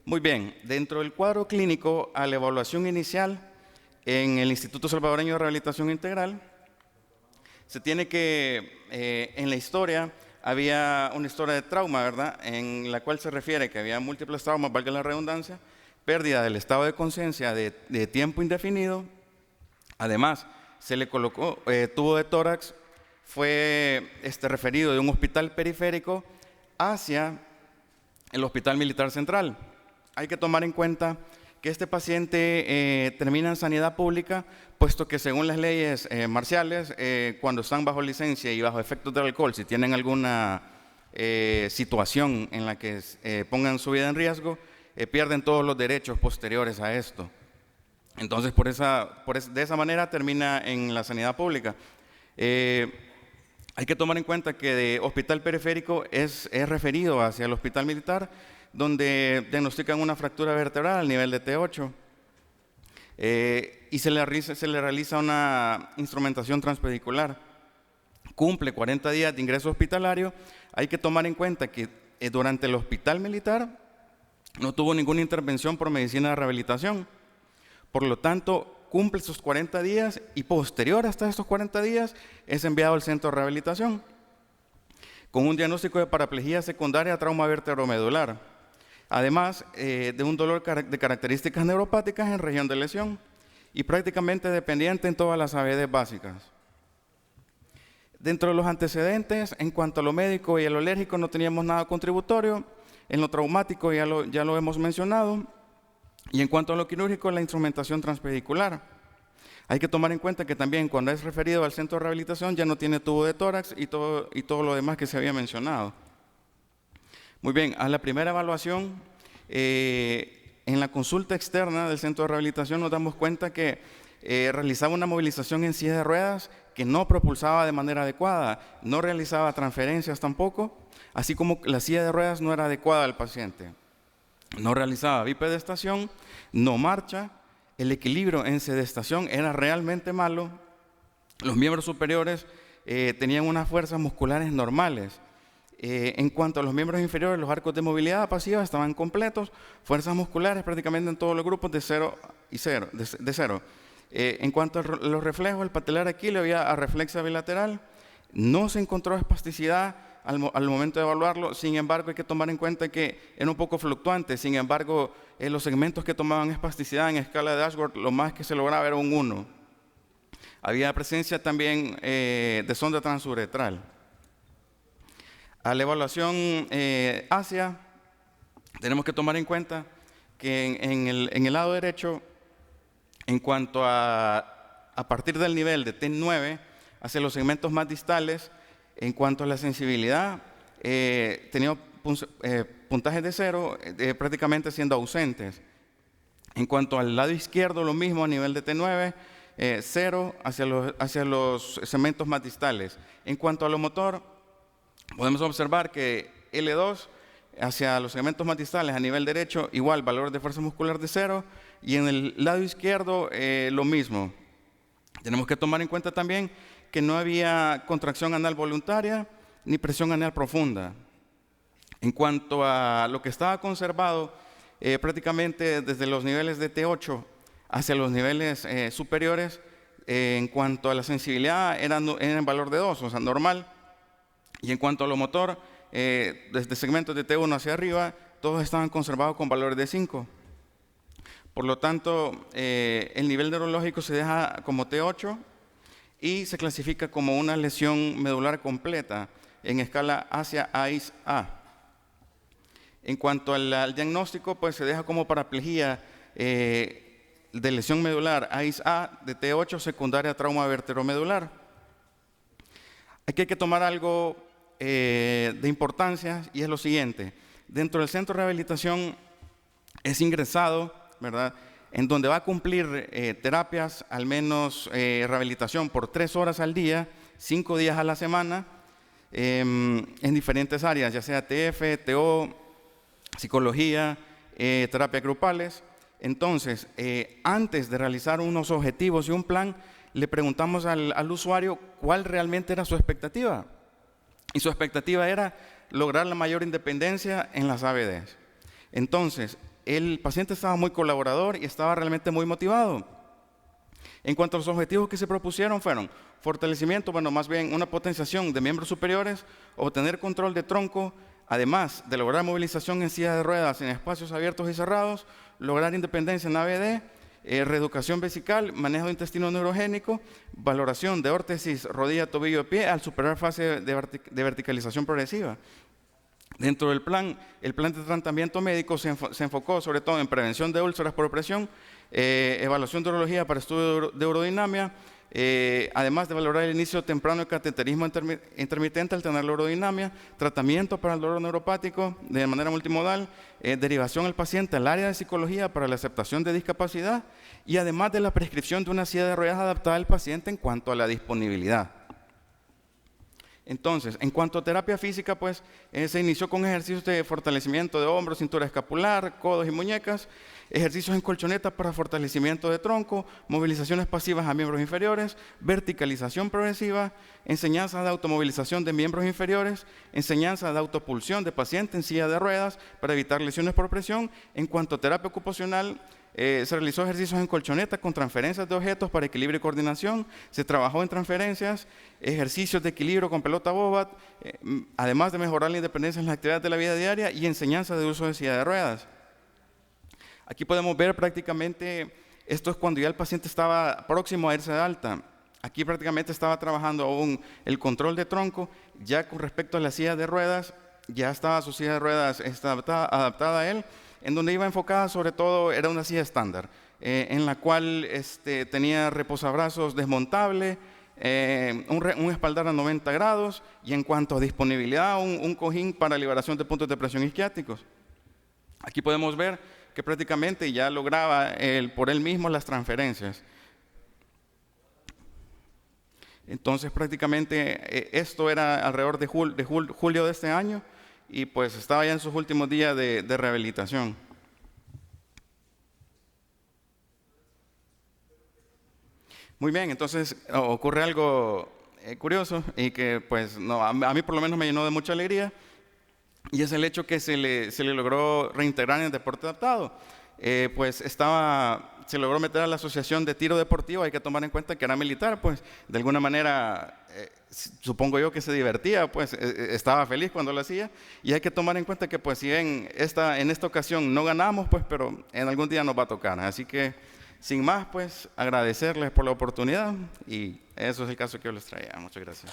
S7: Muy bien, dentro del cuadro clínico a la evaluación inicial en el Instituto Salvadoreño de Rehabilitación Integral, se tiene que, en la historia, había una historia de trauma, ¿verdad?, en la cual se refiere que había múltiples traumas, valga la redundancia, pérdida del estado de conciencia de tiempo indefinido. Además, se le colocó tubo de tórax, fue referido de un hospital periférico hacia el Hospital Militar Central. Hay que tomar en cuenta que este paciente termina en sanidad pública, puesto que según las leyes marciales, cuando están bajo licencia y bajo efectos del alcohol, si tienen alguna situación en la que pongan su vida en riesgo, pierden todos los derechos posteriores a esto. Entonces, de esa manera termina en la sanidad pública. Hay que tomar en cuenta que de hospital periférico es referido hacia el hospital militar, donde diagnostican una fractura vertebral al nivel de T8 y se le realiza una instrumentación transpedicular. Cumple 40 días de ingreso hospitalario. Hay que tomar en cuenta que durante el hospital militar no tuvo ninguna intervención por medicina de rehabilitación. Por lo tanto, cumple esos 40 días y posterior hasta estos 40 días es enviado al centro de rehabilitación con un diagnóstico de paraplegia secundaria a trauma vertebromedular. Además de un dolor de características neuropáticas en región de lesión y prácticamente dependiente en todas las ABD básicas. Dentro de los antecedentes, en cuanto a lo médico y a lo alérgico, no teníamos nada contributorio. En lo traumático ya lo hemos mencionado. Y en cuanto a lo quirúrgico, la instrumentación transpedicular. Hay que tomar en cuenta que también cuando es referido al centro de rehabilitación ya no tiene tubo de tórax y todo lo demás que se había mencionado. Muy bien, a la primera evaluación, en la consulta externa del centro de rehabilitación nos damos cuenta que realizaba una movilización en silla de ruedas que no propulsaba de manera adecuada, no realizaba transferencias tampoco, así como la silla de ruedas no era adecuada al paciente. No realizaba bipedestación, no marcha, el equilibrio en sedestación era realmente malo, los miembros superiores tenían unas fuerzas musculares normales. En cuanto a los miembros inferiores, los arcos de movilidad pasiva estaban completos, fuerzas musculares prácticamente en todos los grupos de cero. En cuanto a los reflejos, el patelar aquileo había arreflexia bilateral, no se encontró espasticidad al momento de evaluarlo. Sin embargo, hay que tomar en cuenta que era un poco fluctuante. Sin embargo, los segmentos que tomaban espasticidad en escala de Ashworth, lo más que se lograba era un 1. Había presencia también de sonda transuretral. A la evaluación ASIA, tenemos que tomar en cuenta que en el lado derecho, en cuanto a partir del nivel de T9 hacia los segmentos más distales, en cuanto a la sensibilidad, tenía puntajes de 0, prácticamente siendo ausentes. En cuanto al lado izquierdo, lo mismo a nivel de T9, 0 hacia los segmentos más distales. En cuanto a lo motor, podemos observar que L2 hacia los segmentos más distales a nivel derecho, igual valor de fuerza muscular de 0, y en el lado izquierdo lo mismo. Tenemos que tomar en cuenta también que no había contracción anal voluntaria ni presión anal profunda. En cuanto a lo que estaba conservado, prácticamente desde los niveles de T8 hacia los niveles superiores, en cuanto a la sensibilidad, era en valor de 2, o sea, normal. Y en cuanto a lo motor, desde segmentos de T1 hacia arriba, todos estaban conservados con valores de 5. Por lo tanto, el nivel neurológico se deja como T8 y se clasifica como una lesión medular completa en escala hacia AIS-A. En cuanto al diagnóstico, pues se deja como paraplegia de lesión medular AIS-A de T8 secundaria a trauma vertebromedular. Aquí hay que tomar algo de importancia y es lo siguiente. Dentro del centro de rehabilitación es ingresado, ¿verdad?, en donde va a cumplir terapias, al menos rehabilitación por 3 horas al día, 5 días a la semana, en diferentes áreas, ya sea TF, TO, psicología, terapias grupales, Entonces, antes de realizar unos objetivos y un plan, le preguntamos al usuario cuál realmente era su expectativa. Y su expectativa era lograr la mayor independencia en las ABDs. Entonces, el paciente estaba muy colaborador y estaba realmente muy motivado. En cuanto a los objetivos que se propusieron fueron fortalecimiento, bueno, más bien una potenciación de miembros superiores, obtener control de tronco, además de lograr movilización en silla de ruedas en espacios abiertos y cerrados, lograr independencia en ABD, reeducación vesical, manejo de intestino neurogénico, valoración de órtesis rodilla, tobillo, pie al superar fase de verticalización progresiva. Dentro del plan, el plan de tratamiento médico se enfocó sobre todo en prevención de úlceras por presión, evaluación de urología para estudio de urodinamia, además de valorar el inicio temprano de cateterismo intermitente al tener la urodinamia, tratamiento para el dolor neuropático de manera multimodal, derivación al paciente al área de psicología para la aceptación de discapacidad y además de la prescripción de una silla de ruedas adaptada al paciente en cuanto a la disponibilidad. Entonces, en cuanto a terapia física, pues se inició con ejercicios de fortalecimiento de hombros, cintura escapular, codos y muñecas, ejercicios en colchoneta para fortalecimiento de tronco, movilizaciones pasivas a miembros inferiores, verticalización progresiva, enseñanza de automovilización de miembros inferiores, enseñanza de autopulsión de paciente en silla de ruedas para evitar lesiones por presión. En cuanto a terapia ocupacional, se realizó ejercicios en colchoneta con transferencias de objetos para equilibrio y coordinación, se trabajó en transferencias, ejercicios de equilibrio con pelota bobat, además de mejorar la independencia en las actividades de la vida diaria y enseñanza de uso de silla de ruedas. Aquí podemos ver prácticamente, esto es cuando ya el paciente estaba próximo a irse de alta. Aquí prácticamente estaba trabajando aún el control de tronco, ya con respecto a la silla de ruedas, ya estaba su silla de ruedas adaptada a él, en donde iba enfocada sobre todo, era una silla estándar, en la cual tenía reposabrazos desmontable, un espaldar a 90 grados y en cuanto a disponibilidad, un cojín para liberación de puntos de presión isquiáticos. Aquí podemos ver que prácticamente ya lograba por él mismo las transferencias. Entonces prácticamente esto era alrededor de julio de este año y pues estaba ya en sus últimos días de rehabilitación. Muy bien, entonces ocurre algo curioso y que pues a mí por lo menos me llenó de mucha alegría y es el hecho que se le logró reintegrar en el deporte adaptado. Pues se logró meter a la asociación de tiro deportivo, hay que tomar en cuenta que era militar, pues de alguna manera supongo yo que se divertía, pues estaba feliz cuando lo hacía y hay que tomar en cuenta que pues si en esta ocasión no ganamos, pues pero en algún día nos va a tocar, así que sin más pues agradecerles por la oportunidad y eso es el caso que yo les traía. Muchas gracias.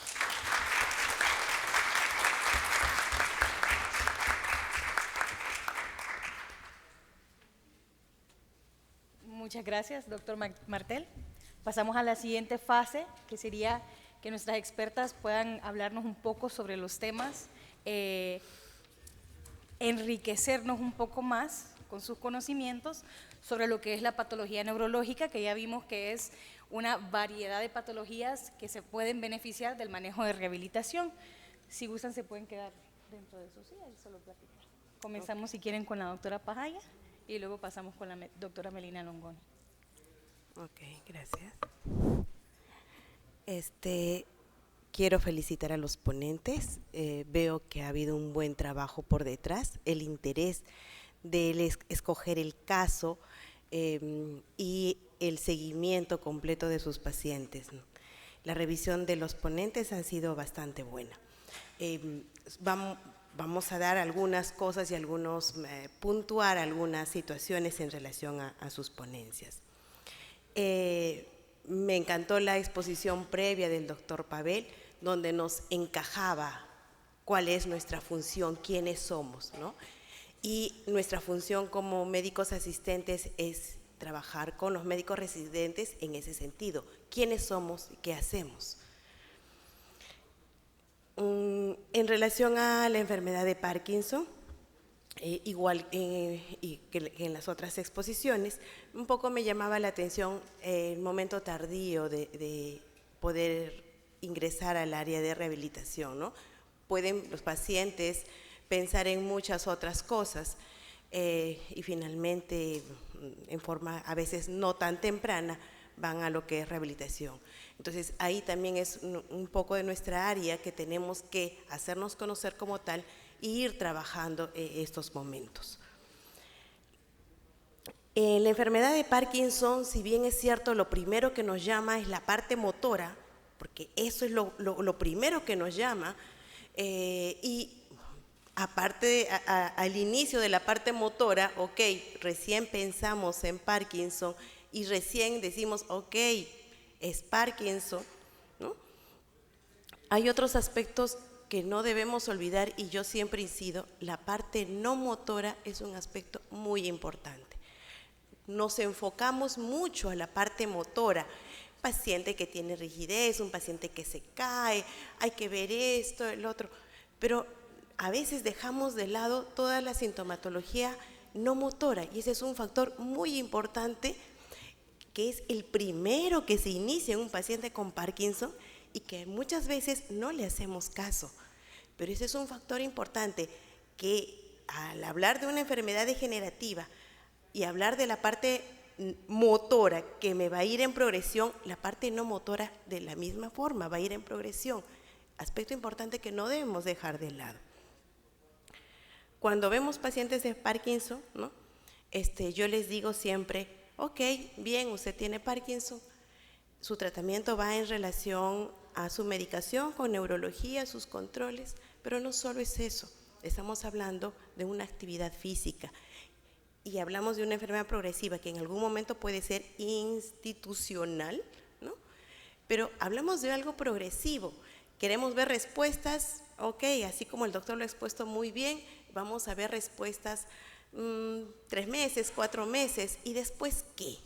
S3: Muchas gracias, doctor Martel. Pasamos a la siguiente fase, que sería que nuestras expertas puedan hablarnos un poco sobre los temas, enriquecernos un poco más con sus conocimientos sobre lo que es la patología neurológica, que ya vimos que es una variedad de patologías que se pueden beneficiar del manejo de rehabilitación. Si gustan, se pueden quedar dentro de su silla y solo platicar. Comenzamos, si quieren, con la doctora Pajaya y luego pasamos con la doctora Melina Longoni.
S8: Ok, gracias. Quiero felicitar a los ponentes. Veo que ha habido un buen trabajo por detrás, el interés de escoger el caso y el seguimiento completo de sus pacientes. La revisión de los ponentes ha sido bastante buena. Vamos a dar algunas cosas y puntuar algunas situaciones en relación a sus ponencias. Me encantó la exposición previa del doctor Pavel, donde nos encajaba cuál es nuestra función, quiénes somos, ¿no? Y nuestra función como médicos asistentes es trabajar con los médicos residentes en ese sentido. ¿Quiénes somos y qué hacemos? En relación a la enfermedad de Parkinson, igual que en las otras exposiciones, un poco me llamaba la atención el momento tardío de poder ingresar al área de rehabilitación, ¿no? Pueden los pacientes pensar en muchas otras cosas, y finalmente, en forma a veces no tan temprana, van a lo que es rehabilitación. Entonces, ahí también es un poco de nuestra área que tenemos que hacernos conocer como tal e ir trabajando estos momentos. La enfermedad de Parkinson, si bien es cierto, lo primero que nos llama es la parte motora, porque eso es lo primero que nos llama, y aparte, al inicio de la parte motora, ok, recién pensamos en Parkinson y recién decimos, ok, es Parkinson, ¿no? Hay otros aspectos que no debemos olvidar y yo siempre incido, la parte no motora es un aspecto muy importante. Nos enfocamos mucho a la parte motora, paciente que tiene rigidez, un paciente que se cae, hay que ver esto, el otro, pero a veces dejamos de lado toda la sintomatología no motora y ese es un factor muy importante que es el primero que se inicia en un paciente con Parkinson y que muchas veces no le hacemos caso. Pero ese es un factor importante que al hablar de una enfermedad degenerativa y hablar de la parte motora que me va a ir en progresión, la parte no motora de la misma forma va a ir en progresión. Aspecto importante que no debemos dejar de lado. Cuando vemos pacientes de Parkinson, ¿no? Yo les digo siempre, ok, bien, usted tiene Parkinson, su tratamiento va en relación a su medicación con neurología, sus controles, pero no solo es eso, estamos hablando de una actividad física y hablamos de una enfermedad progresiva que en algún momento puede ser institucional, ¿no? Pero hablamos de algo progresivo, queremos ver respuestas, ok, así como el doctor lo ha expuesto muy bien, vamos a ver respuestas 3 meses, 4 meses, ¿y después qué?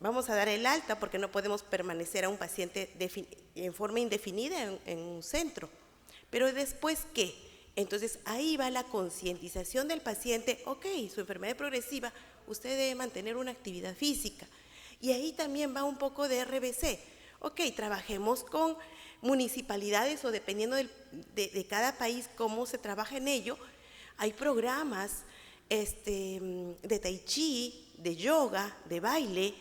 S8: Vamos a dar el alta porque no podemos permanecer a un paciente en forma indefinida en un centro. Pero ¿después qué? Entonces ahí va la concientización del paciente, ok, su enfermedad es progresiva, usted debe mantener una actividad física. Y ahí también va un poco de RBC. Ok, trabajemos con municipalidades o dependiendo de cada país cómo se trabaja en ello. Hay programas de tai chi, de yoga, de baile.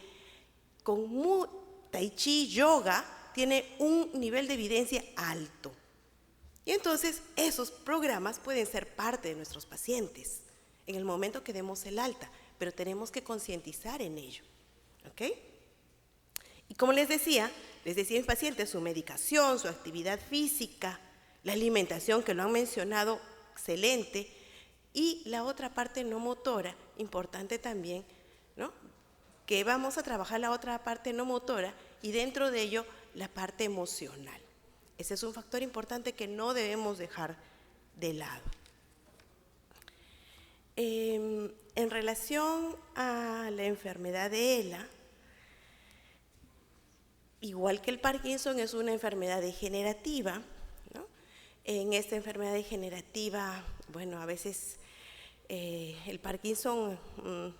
S8: Con tai chi, yoga, tiene un nivel de evidencia alto. Y entonces esos programas pueden ser parte de nuestros pacientes en el momento que demos el alta, pero tenemos que concientizar en ello. ¿Ok? Y como les decía a mis pacientes, su medicación, su actividad física, la alimentación que lo han mencionado, excelente, y la otra parte no motora, importante también, ¿no? Que vamos a trabajar la otra parte no motora y dentro de ello la parte emocional. Ese es un factor importante que no debemos dejar de lado. En relación a la enfermedad de ELA, igual que el Parkinson, es una enfermedad degenerativa, ¿no? En esta enfermedad degenerativa, bueno, a veces el Parkinson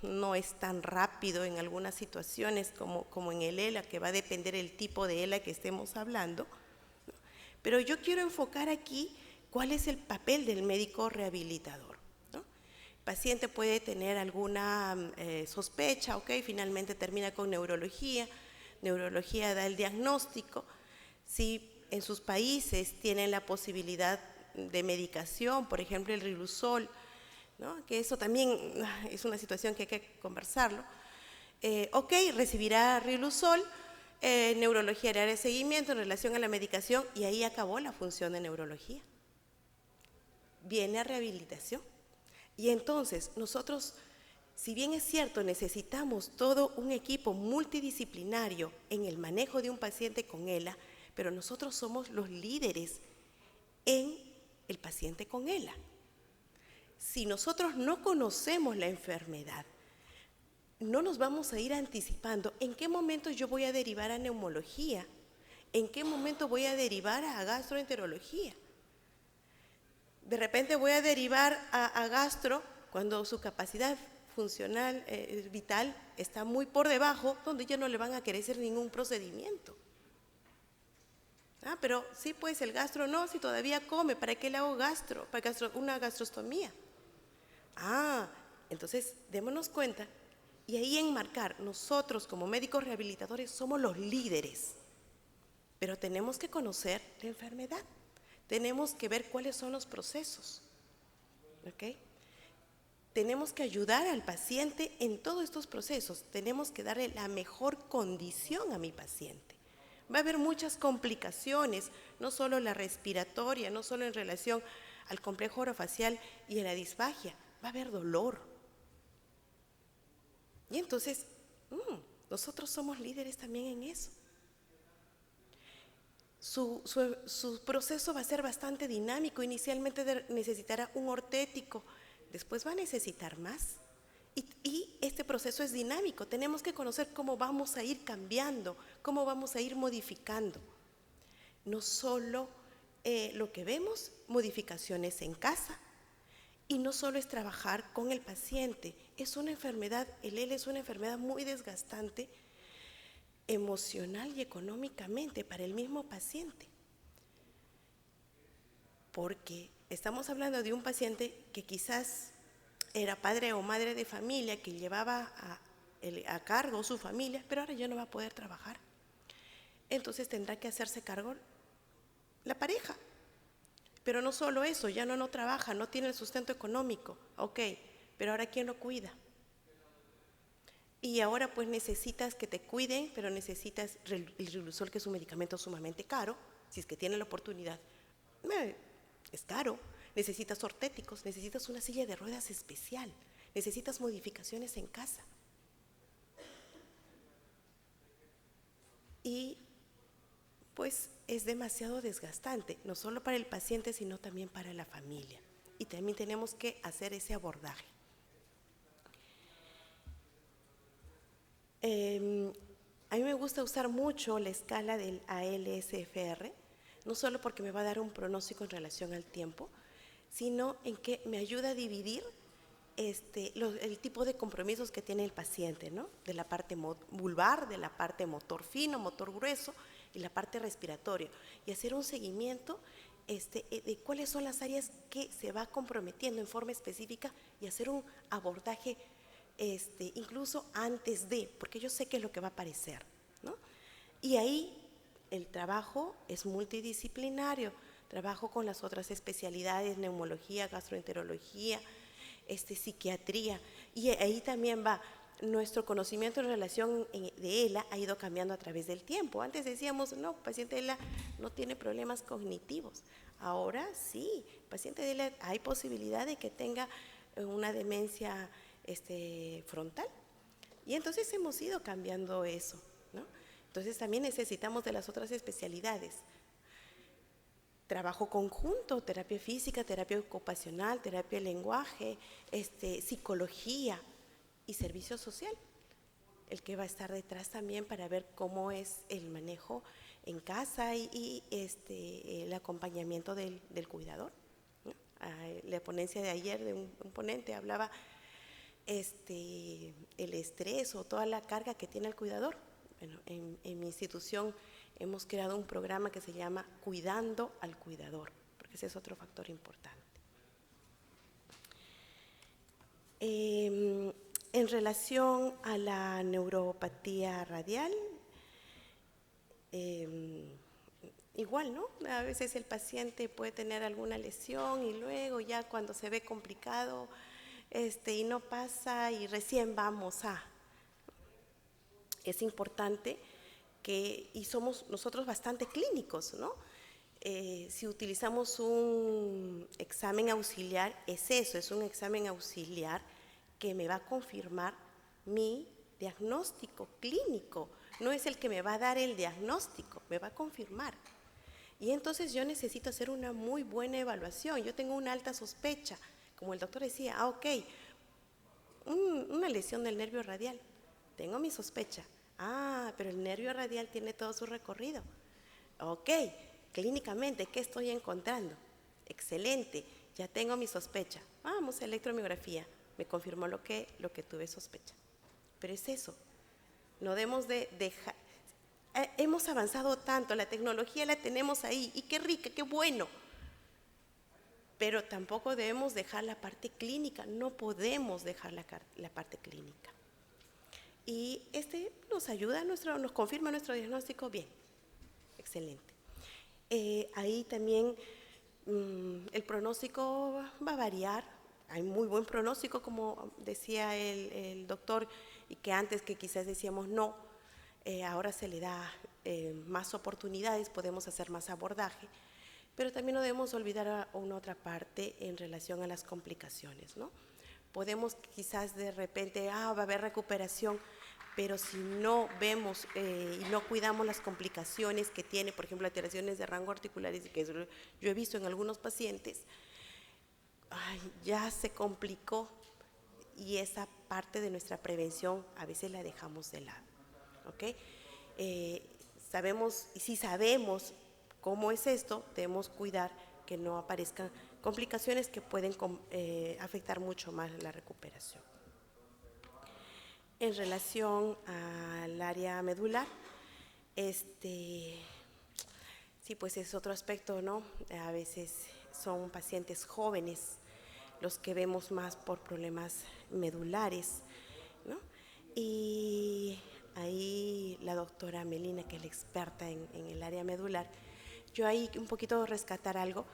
S8: no es tan rápido en algunas situaciones como en el ELA, que va a depender el tipo de ELA que estemos hablando, ¿no? Pero yo quiero enfocar aquí cuál es el papel del médico rehabilitador, ¿no? El paciente puede tener alguna sospecha, ok, finalmente termina con neurología da el diagnóstico. Si en sus países tienen la posibilidad de medicación, por ejemplo el Riluzol, ¿no? Que eso también es una situación que hay que conversarlo. Ok, recibirá Riluzol, neurología hará de seguimiento en relación a la medicación y ahí acabó la función de neurología. Viene a rehabilitación. Y entonces nosotros, si bien es cierto, necesitamos todo un equipo multidisciplinario en el manejo de un paciente con ELA, pero nosotros somos los líderes en el paciente con ELA. Si nosotros no conocemos la enfermedad, no nos vamos a ir anticipando en qué momento yo voy a derivar a neumología, en qué momento voy a derivar a gastroenterología. De repente voy a derivar a gastro cuando su capacidad funcional, vital, está muy por debajo, donde ya no le van a querer hacer ningún procedimiento. Pero sí, pues el gastro no, si todavía come, ¿para qué le hago gastro? Para una gastrostomía. Entonces démonos cuenta y ahí enmarcar, nosotros como médicos rehabilitadores somos los líderes, pero tenemos que conocer la enfermedad, tenemos que ver cuáles son los procesos, ¿ok? Tenemos que ayudar al paciente en todos estos procesos, tenemos que darle la mejor condición a mi paciente. Va a haber muchas complicaciones, no solo la respiratoria, no solo en relación al complejo orofacial y a la disfagia, va a haber dolor. Y entonces, nosotros somos líderes también en eso. Su proceso va a ser bastante dinámico, inicialmente necesitará un ortético, después va a necesitar más. Y este proceso es dinámico, tenemos que conocer cómo vamos a ir cambiando, cómo vamos a ir modificando. No solo lo que vemos, modificaciones en casa, y no solo es trabajar con el paciente, es una enfermedad, el ELA es una enfermedad muy desgastante emocional y económicamente para el mismo paciente. Porque estamos hablando de un paciente que quizás era padre o madre de familia, que llevaba a cargo su familia, pero ahora ya no va a poder trabajar. Entonces tendrá que hacerse cargo la pareja. Pero no solo eso, ya no trabaja, no tiene el sustento económico. Ok, pero ahora ¿quién lo cuida? Y ahora pues necesitas que te cuiden, pero necesitas el Riluzol, que es un medicamento sumamente caro, si es que tiene la oportunidad. Es caro. Necesitas ortéticos, necesitas una silla de ruedas especial, necesitas modificaciones en casa. Y pues es demasiado desgastante, no solo para el paciente, sino también para la familia. Y también tenemos que hacer ese abordaje. A mí me gusta usar mucho la escala del ALSFR, no solo porque me va a dar un pronóstico en relación al tiempo, sino en que me ayuda a dividir el tipo de compromisos que tiene el paciente, ¿no? De la parte vulvar, de la parte motor fino, motor grueso y la parte respiratoria, y hacer un seguimiento de cuáles son las áreas que se va comprometiendo en forma específica y hacer un abordaje incluso antes de, porque yo sé qué es lo que va a aparecer, ¿no? Y ahí el trabajo es multidisciplinario, trabajo con las otras especialidades, neumología, gastroenterología, psiquiatría, y ahí también va nuestro conocimiento en relación de ELA ha ido cambiando a través del tiempo. Antes decíamos, no, paciente de ELA no tiene problemas cognitivos. Ahora sí, paciente de ELA hay posibilidad de que tenga una demencia frontal. Y entonces hemos ido cambiando eso, ¿no? Entonces también necesitamos de las otras especialidades. Trabajo conjunto, terapia física, terapia ocupacional, terapia de lenguaje, psicología y servicio social. El que va a estar detrás también para ver cómo es el manejo en casa y el acompañamiento del cuidador, ¿no? La ponencia de ayer de un ponente hablaba el estrés o toda la carga que tiene el cuidador. Bueno, en mi institución hemos creado un programa que se llama Cuidando al Cuidador, porque ese es otro factor importante. En relación a la neuropatía radial, igual, ¿no? A veces el paciente puede tener alguna lesión y luego ya cuando se ve complicado y no pasa y recién vamos a... Es importante y somos nosotros bastante clínicos, ¿no? Si utilizamos un examen auxiliar, es un examen auxiliar que me va a confirmar mi diagnóstico clínico, no es el que me va a dar el diagnóstico, me va a confirmar. Y entonces yo necesito hacer una muy buena evaluación, yo tengo una alta sospecha, como el doctor decía, ok, una lesión del nervio radial, tengo mi sospecha. Pero el nervio radial tiene todo su recorrido. Ok, clínicamente, ¿qué estoy encontrando? Excelente, ya tengo mi sospecha. Vamos a electromiografía, me confirmó lo que tuve sospecha. Pero es eso, no debemos de dejar. Hemos avanzado tanto, la tecnología la tenemos ahí, y qué rica, qué bueno. pero tampoco debemos dejar la parte clínica, no podemos dejar la parte clínica. Y nos ayuda, nos confirma nuestro diagnóstico, bien, excelente. Ahí también el pronóstico va a variar, hay muy buen pronóstico, como decía el doctor, y que antes que quizás decíamos no, ahora se le da más oportunidades, podemos hacer más abordaje, pero también no debemos olvidar una otra parte en relación a las complicaciones, ¿no? Podemos quizás de repente, va a haber recuperación, pero si no vemos y no cuidamos las complicaciones que tiene, por ejemplo, alteraciones de rango articulares, que yo he visto en algunos pacientes, ya se complicó y esa parte de nuestra prevención a veces la dejamos de lado, ¿ok? Sabemos, y si sabemos cómo es esto, debemos cuidar que no aparezcan complicaciones que pueden afectar mucho más la recuperación. En relación al área medular, sí, pues es otro aspecto, ¿no? A veces son pacientes jóvenes los que vemos más por problemas medulares, ¿no? Y ahí la doctora Melina, que es la experta en el área medular, yo ahí un poquito rescatar algo,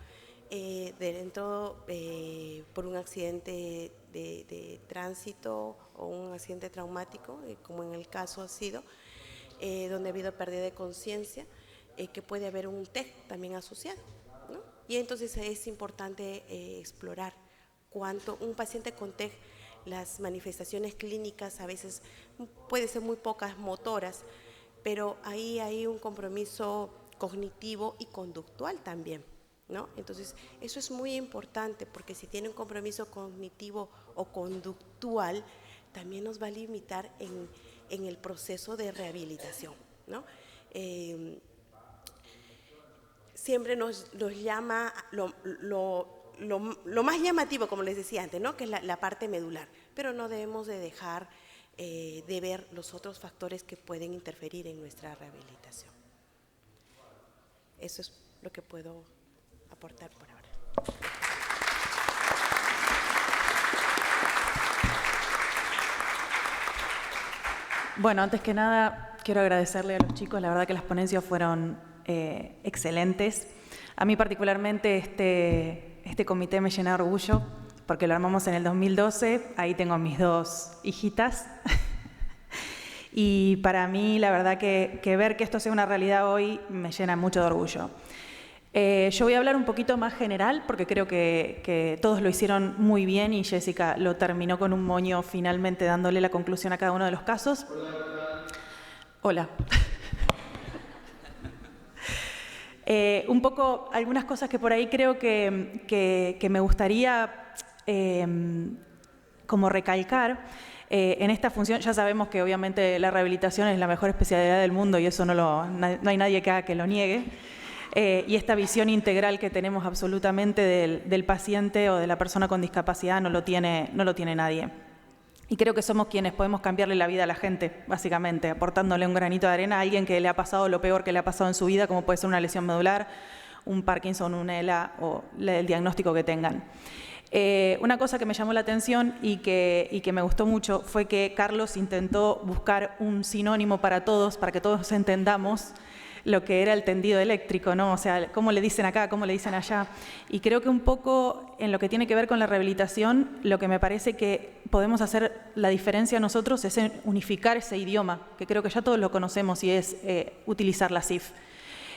S8: por un accidente de tránsito o un accidente traumático, como en el caso ha sido, donde ha habido pérdida de conciencia, que puede haber un TEG también asociado, ¿no? Y entonces es importante explorar cuánto un paciente con TEG, las manifestaciones clínicas a veces puede ser muy pocas motoras, pero ahí hay un compromiso cognitivo y conductual también, ¿no? Entonces, eso es muy importante porque si tiene un compromiso cognitivo o conductual, también nos va a limitar en el proceso de rehabilitación, ¿no? Siempre nos llama lo más llamativo, como les decía antes, ¿no? Que es la parte medular, pero no debemos de dejar de ver los otros factores que pueden interferir en nuestra rehabilitación. Eso es lo que puedo aportar por ahora.
S9: Bueno, antes que nada, quiero agradecerle a los chicos. La verdad que las ponencias fueron excelentes. A mí particularmente este comité me llena de orgullo porque lo armamos en el 2012. Ahí tengo a mis 2 hijitas. Y para mí, la verdad que ver que esto sea una realidad hoy me llena mucho de orgullo. Yo voy a hablar un poquito más general porque creo que todos lo hicieron muy bien y Jessica lo terminó con un moño finalmente dándole la conclusión a cada uno de los casos. Hola. Un poco algunas cosas que por ahí creo que me gustaría como recalcar. En esta función ya sabemos que obviamente la rehabilitación es la mejor especialidad del mundo y eso no hay nadie que haga que lo niegue. Y esta visión integral que tenemos absolutamente del paciente o de la persona con discapacidad no lo tiene nadie. Y creo que somos quienes podemos cambiarle la vida a la gente, básicamente, aportándole un granito de arena a alguien que le ha pasado lo peor que le ha pasado en su vida, como puede ser una lesión medular, un Parkinson, un ELA o el diagnóstico que tengan. Una cosa que me llamó la atención y que me gustó mucho fue que Carlos intentó buscar un sinónimo para todos, para que todos entendamos lo que era el tendido eléctrico, ¿no? O sea, cómo le dicen acá, cómo le dicen allá. Y creo que un poco en lo que tiene que ver con la rehabilitación, lo que me parece que podemos hacer la diferencia nosotros es en unificar ese idioma, que creo que ya todos lo conocemos y es utilizar la CIF.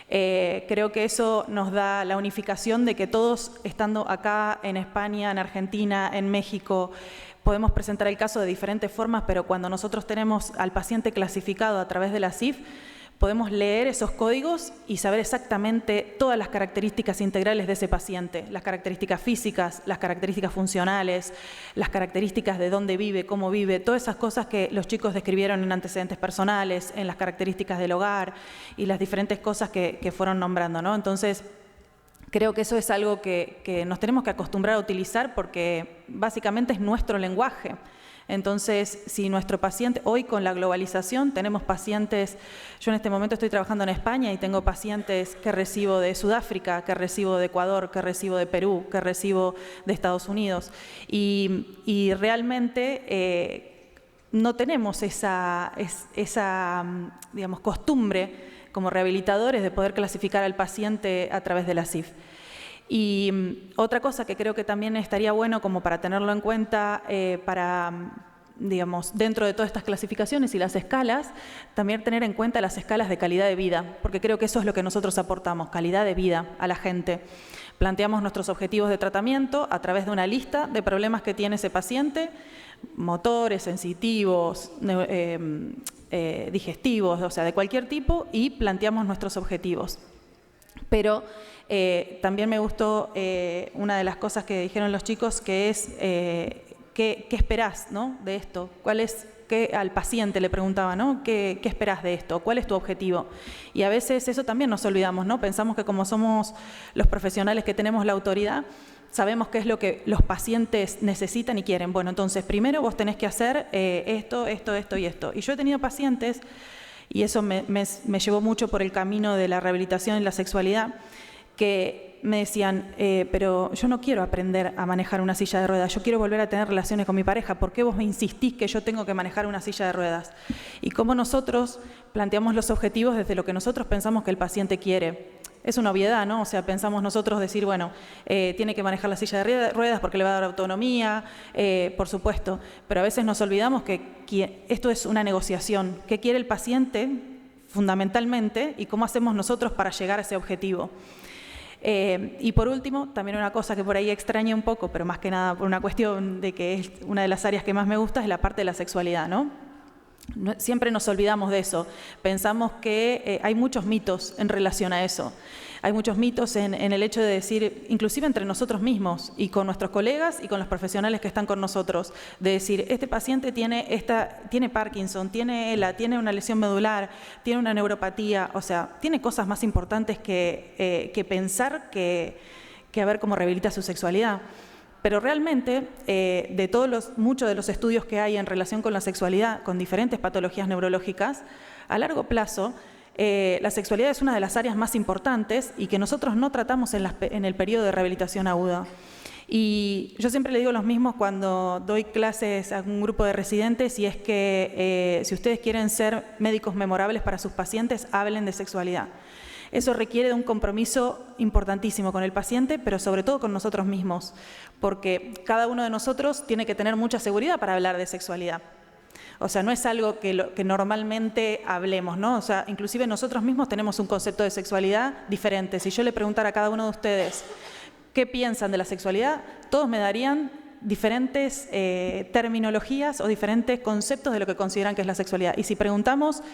S9: Creo que eso nos da la unificación de que todos, estando acá en España, en Argentina, en México, podemos presentar el caso de diferentes formas, pero cuando nosotros tenemos al paciente clasificado a través de la CIF, podemos leer esos códigos y saber exactamente todas las características integrales de ese paciente, las características físicas, las características funcionales, las características de dónde vive, cómo vive, todas esas cosas que los chicos describieron en antecedentes personales, en las características del hogar y las diferentes cosas que fueron nombrando, ¿no? Entonces, creo que eso es algo que nos tenemos que acostumbrar a utilizar porque básicamente es nuestro lenguaje. Entonces, si nuestro paciente, hoy con la globalización tenemos pacientes, yo en este momento estoy trabajando en España y tengo pacientes que recibo de Sudáfrica, que recibo de Ecuador, que recibo de Perú, que recibo de Estados Unidos. Y realmente no tenemos esa digamos, costumbre como rehabilitadores de poder clasificar al paciente a través de la CIF. Y otra cosa que creo que también estaría bueno como para tenerlo en cuenta digamos, dentro de todas estas clasificaciones y las escalas, también tener en cuenta las escalas de calidad de vida, porque creo que eso es lo que nosotros aportamos, calidad de vida a la gente. Planteamos nuestros objetivos de tratamiento a través de una lista de problemas que tiene ese paciente, motores, sensitivos, digestivos, o sea, de cualquier tipo, y planteamos nuestros objetivos. Pero también me gustó una de las cosas que dijeron los chicos, que es ¿qué esperás, ¿no? de esto? ¿Cuál es, al paciente le preguntaba, ¿no? ¿Qué esperás de esto? ¿Cuál es tu objetivo? Y a veces eso también nos olvidamos, ¿no? Pensamos que como somos los profesionales que tenemos la autoridad, sabemos qué es lo que los pacientes necesitan y quieren. Bueno, entonces primero vos tenés que hacer esto y esto. Y yo he tenido pacientes, y eso me llevó mucho por el camino de la rehabilitación y la sexualidad, que me decían, pero yo no quiero aprender a manejar una silla de ruedas, yo quiero volver a tener relaciones con mi pareja, ¿por qué vos me insistís que yo tengo que manejar una silla de ruedas? Y cómo nosotros planteamos los objetivos desde lo que nosotros pensamos que el paciente quiere. Es una obviedad, ¿no? O sea, pensamos nosotros decir, bueno, tiene que manejar la silla de ruedas porque le va a dar autonomía, por supuesto, pero a veces nos olvidamos que esto es una negociación. ¿Qué quiere el paciente fundamentalmente y cómo hacemos nosotros para llegar a ese objetivo? Y por último, también una cosa que por ahí extraña un poco, pero más que nada por una cuestión de que es una de las áreas que más me gusta, es la parte de la sexualidad, ¿no? Siempre nos olvidamos de eso. Pensamos que hay muchos mitos en relación a eso. Hay muchos mitos en el hecho de decir, inclusive entre nosotros mismos y con nuestros colegas y con los profesionales que están con nosotros, de decir, este paciente tiene Parkinson, tiene ELA, tiene una lesión medular, tiene una neuropatía, o sea, tiene cosas más importantes que pensar que a ver cómo rehabilita su sexualidad. Pero realmente, muchos de los estudios que hay en relación con la sexualidad, con diferentes patologías neurológicas, a largo plazo, la sexualidad es una de las áreas más importantes y que nosotros no tratamos en el periodo de rehabilitación aguda. Y yo siempre le digo a los mismos cuando doy clases a un grupo de residentes, y es que si ustedes quieren ser médicos memorables para sus pacientes, hablen de sexualidad. Eso requiere de un compromiso importantísimo con el paciente, pero sobre todo con nosotros mismos, porque cada uno de nosotros tiene que tener mucha seguridad para hablar de sexualidad. O sea, no es algo que normalmente hablemos, ¿no? O sea, inclusive nosotros mismos tenemos un concepto de sexualidad diferente. Si yo le preguntara a cada uno de ustedes qué piensan de la sexualidad, todos me darían diferentes terminologías o diferentes conceptos de lo que consideran que es la sexualidad. Y si preguntamos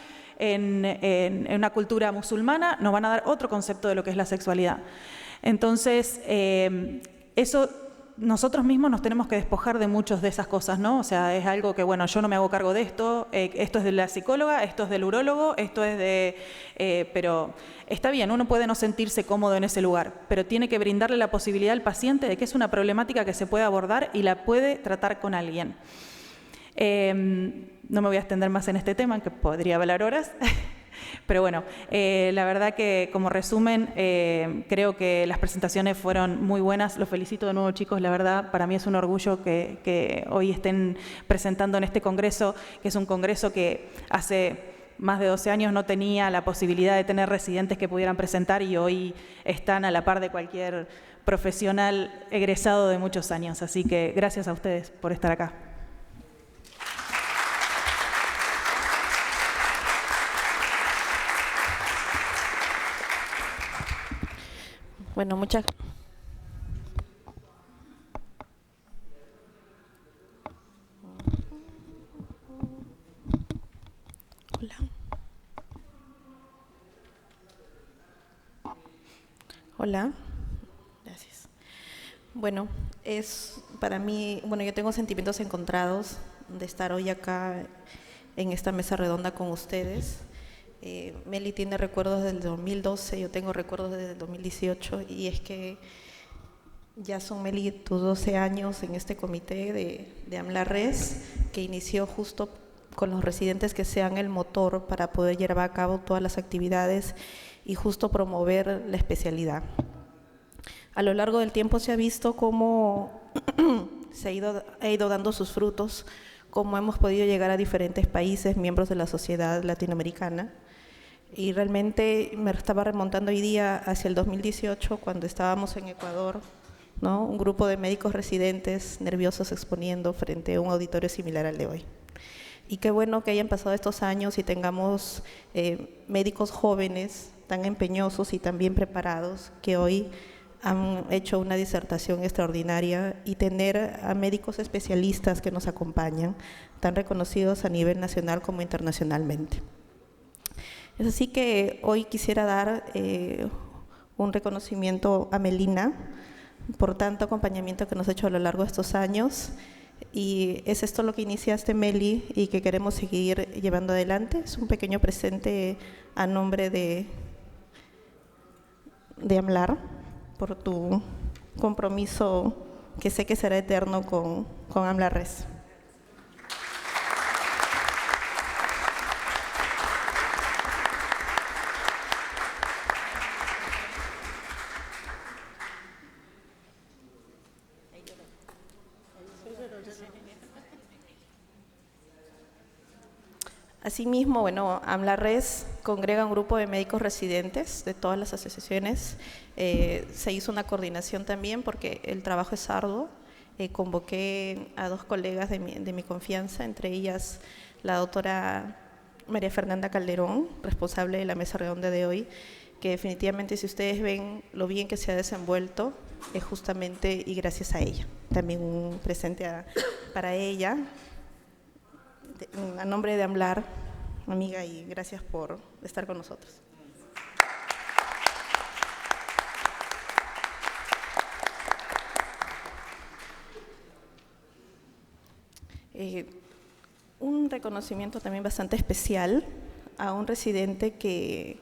S9: en una cultura musulmana, nos van a dar otro concepto de lo que es la sexualidad. Entonces, eso nosotros mismos nos tenemos que despojar de muchas de esas cosas, ¿no? O sea, es algo que, bueno, yo no me hago cargo de esto, esto es de la psicóloga, esto es del urólogo, esto es de... pero está bien, uno puede no sentirse cómodo en ese lugar, pero tiene que brindarle la posibilidad al paciente de que es una problemática que se puede abordar y la puede tratar con alguien. No me voy a extender más en este tema, que podría hablar horas, pero bueno, la verdad que como resumen, creo que las presentaciones fueron muy buenas. Los felicito de nuevo, chicos, la verdad para mí es un orgullo que hoy estén presentando en este congreso, que es un congreso que hace más de 12 años no tenía la posibilidad de tener residentes que pudieran presentar y hoy están a la par de cualquier profesional egresado de muchos años. Así que gracias a ustedes por estar acá.
S1: Bueno, muchas Hola. Hola. Gracias. Bueno, es para mí, bueno, yo tengo sentimientos encontrados de estar hoy acá en esta mesa redonda con ustedes. Meli tiene recuerdos del 2012, yo tengo recuerdos desde el 2018, y es que Ya son, Meli, tus 12 años en este comité de AMLA-RES, que inició justo con los residentes que sean el motor para poder llevar a cabo todas las actividades y justo promover la especialidad. A lo largo del tiempo se ha visto cómo ha ido dando sus frutos, cómo hemos podido llegar a diferentes países, miembros de la sociedad latinoamericana. Y realmente me estaba remontando hoy día hacia el 2018, cuando estábamos en Ecuador, ¿no? Un grupo de médicos residentes nerviosos exponiendo frente a un auditorio similar al de hoy. Y qué bueno que hayan pasado estos años y tengamos médicos jóvenes tan empeñosos y tan bien preparados que hoy han hecho una disertación extraordinaria, y tener a médicos especialistas que nos acompañan, tan reconocidos a nivel nacional como internacionalmente. Es así que hoy quisiera dar un reconocimiento a Melina por tanto acompañamiento que nos ha hecho a lo largo de estos años, y es esto lo que iniciaste, Meli, y que queremos seguir llevando adelante. Es un pequeño presente a nombre de AMLAR, por tu compromiso que sé que será eterno con AMLA-RES. Asimismo, bueno, AMLA-RES congrega un grupo de médicos residentes de todas las asociaciones. Se hizo una coordinación también porque el trabajo es arduo. Convoqué a 2 colegas de mi confianza, entre ellas la doctora María Fernanda Calderón, responsable de la mesa redonda de hoy, que definitivamente, si ustedes ven lo bien que se ha desenvuelto, es justamente y gracias a ella. También un presente para ella. A nombre de AMLAR, amiga, y gracias por estar con nosotros. Un reconocimiento también bastante especial a un residente que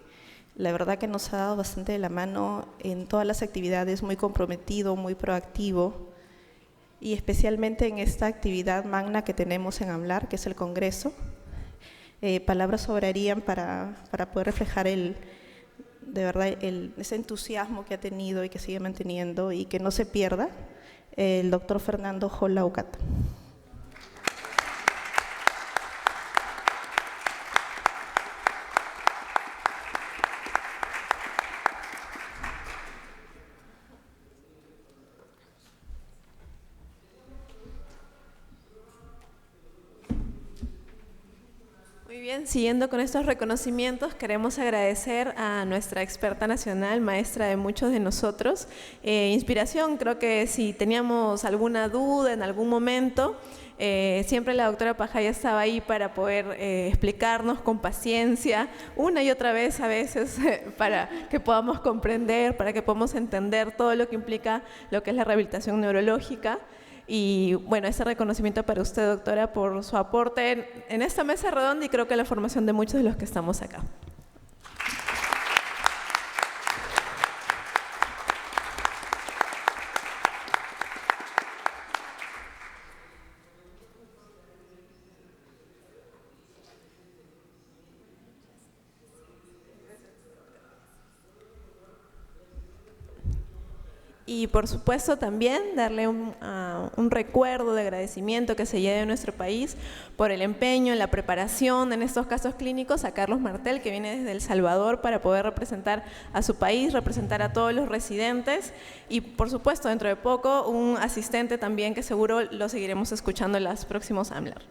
S1: la verdad que nos ha dado bastante de la mano en todas las actividades, muy comprometido, muy proactivo, y especialmente en esta actividad magna que tenemos en AMLAR, que es el Congreso. Palabras sobrarían para poder reflejar de verdad ese entusiasmo que ha tenido y que sigue manteniendo, y que no se pierda, el doctor Fernando Jola Ucata.
S10: Muy bien, siguiendo con estos reconocimientos, queremos agradecer a nuestra experta nacional, maestra de muchos de nosotros. Inspiración, creo que si teníamos alguna duda en algún momento, siempre la doctora Pajaya estaba ahí para poder explicarnos con paciencia, una y otra vez a veces, para que podamos comprender, para que podamos entender todo lo que implica lo que es la rehabilitación neurológica. Y bueno, ese reconocimiento para usted, doctora, por su aporte en esta mesa redonda, y creo que la formación de muchos de los que estamos acá. Y por supuesto también darle un recuerdo de agradecimiento que se lleve a nuestro país por el empeño en la preparación en estos casos clínicos a Carlos Martel, que viene desde El Salvador para poder representar a su país, representar a todos los residentes, y por supuesto dentro de poco un asistente también que seguro lo seguiremos escuchando en los próximos AMLAR.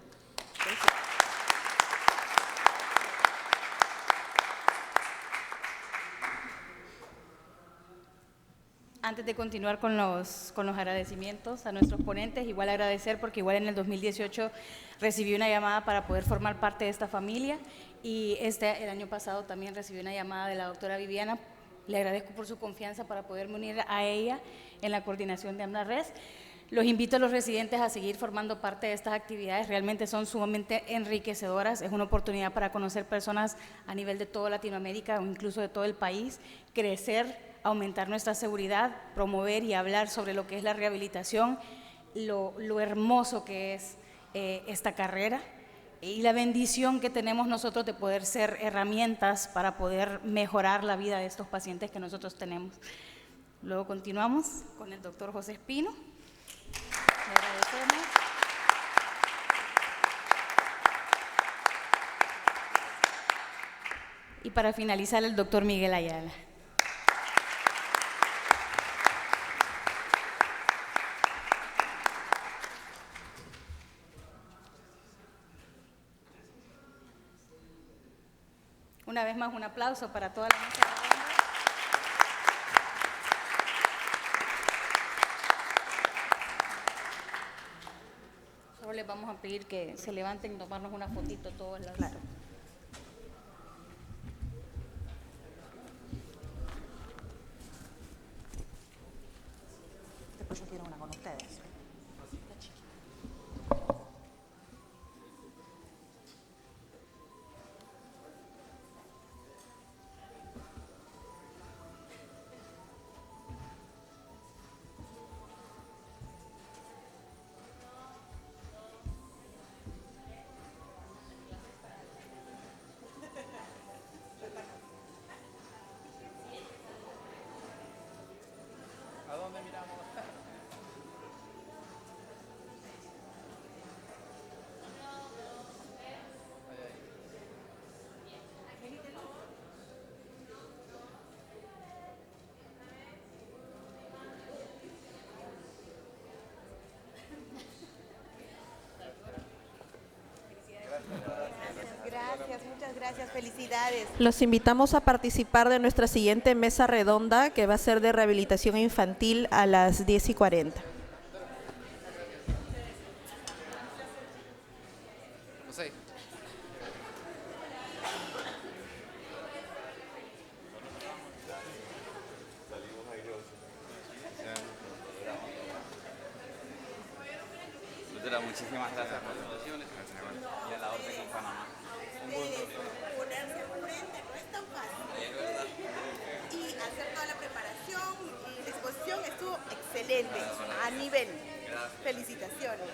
S3: Antes de continuar con los agradecimientos a nuestros ponentes, igual agradecer porque igual en el 2018 recibí una llamada para poder formar parte de esta familia, y el año pasado también recibí una llamada de la doctora Viviana. Le agradezco por su confianza para poderme unir a ella en la coordinación de AMLA-RES. Los invito a los residentes a seguir formando parte de estas actividades, realmente son sumamente enriquecedoras, es una oportunidad para conocer personas a nivel de toda Latinoamérica o incluso de todo el país, crecer aumentar nuestra seguridad, promover y hablar sobre lo que es la rehabilitación, lo hermoso que es esta carrera y la bendición que tenemos nosotros de poder ser herramientas para poder mejorar la vida de estos pacientes que nosotros tenemos. Luego continuamos con el doctor José Espino. Le agradecemos. Y para finalizar, el doctor Miguel Ayala. Una vez más, un aplauso para toda la mesa redonda. Solo les vamos a pedir que se levanten y tomarnos una fotito todas las... Claro.
S11: Después yo quiero una con ustedes.
S8: Gracias, muchas gracias, felicidades.
S1: Los invitamos a participar de nuestra siguiente mesa redonda, que va a ser de rehabilitación infantil a las 10:40.
S5: José.
S4: Doctora, muchísimas gracias por sus donaciones y a la orden en Panamá. Un gusto.
S8: Ponerse al frente no es tan fácil. Y hacer toda la preparación y la exposición estuvo excelente, a nivel. Felicitaciones.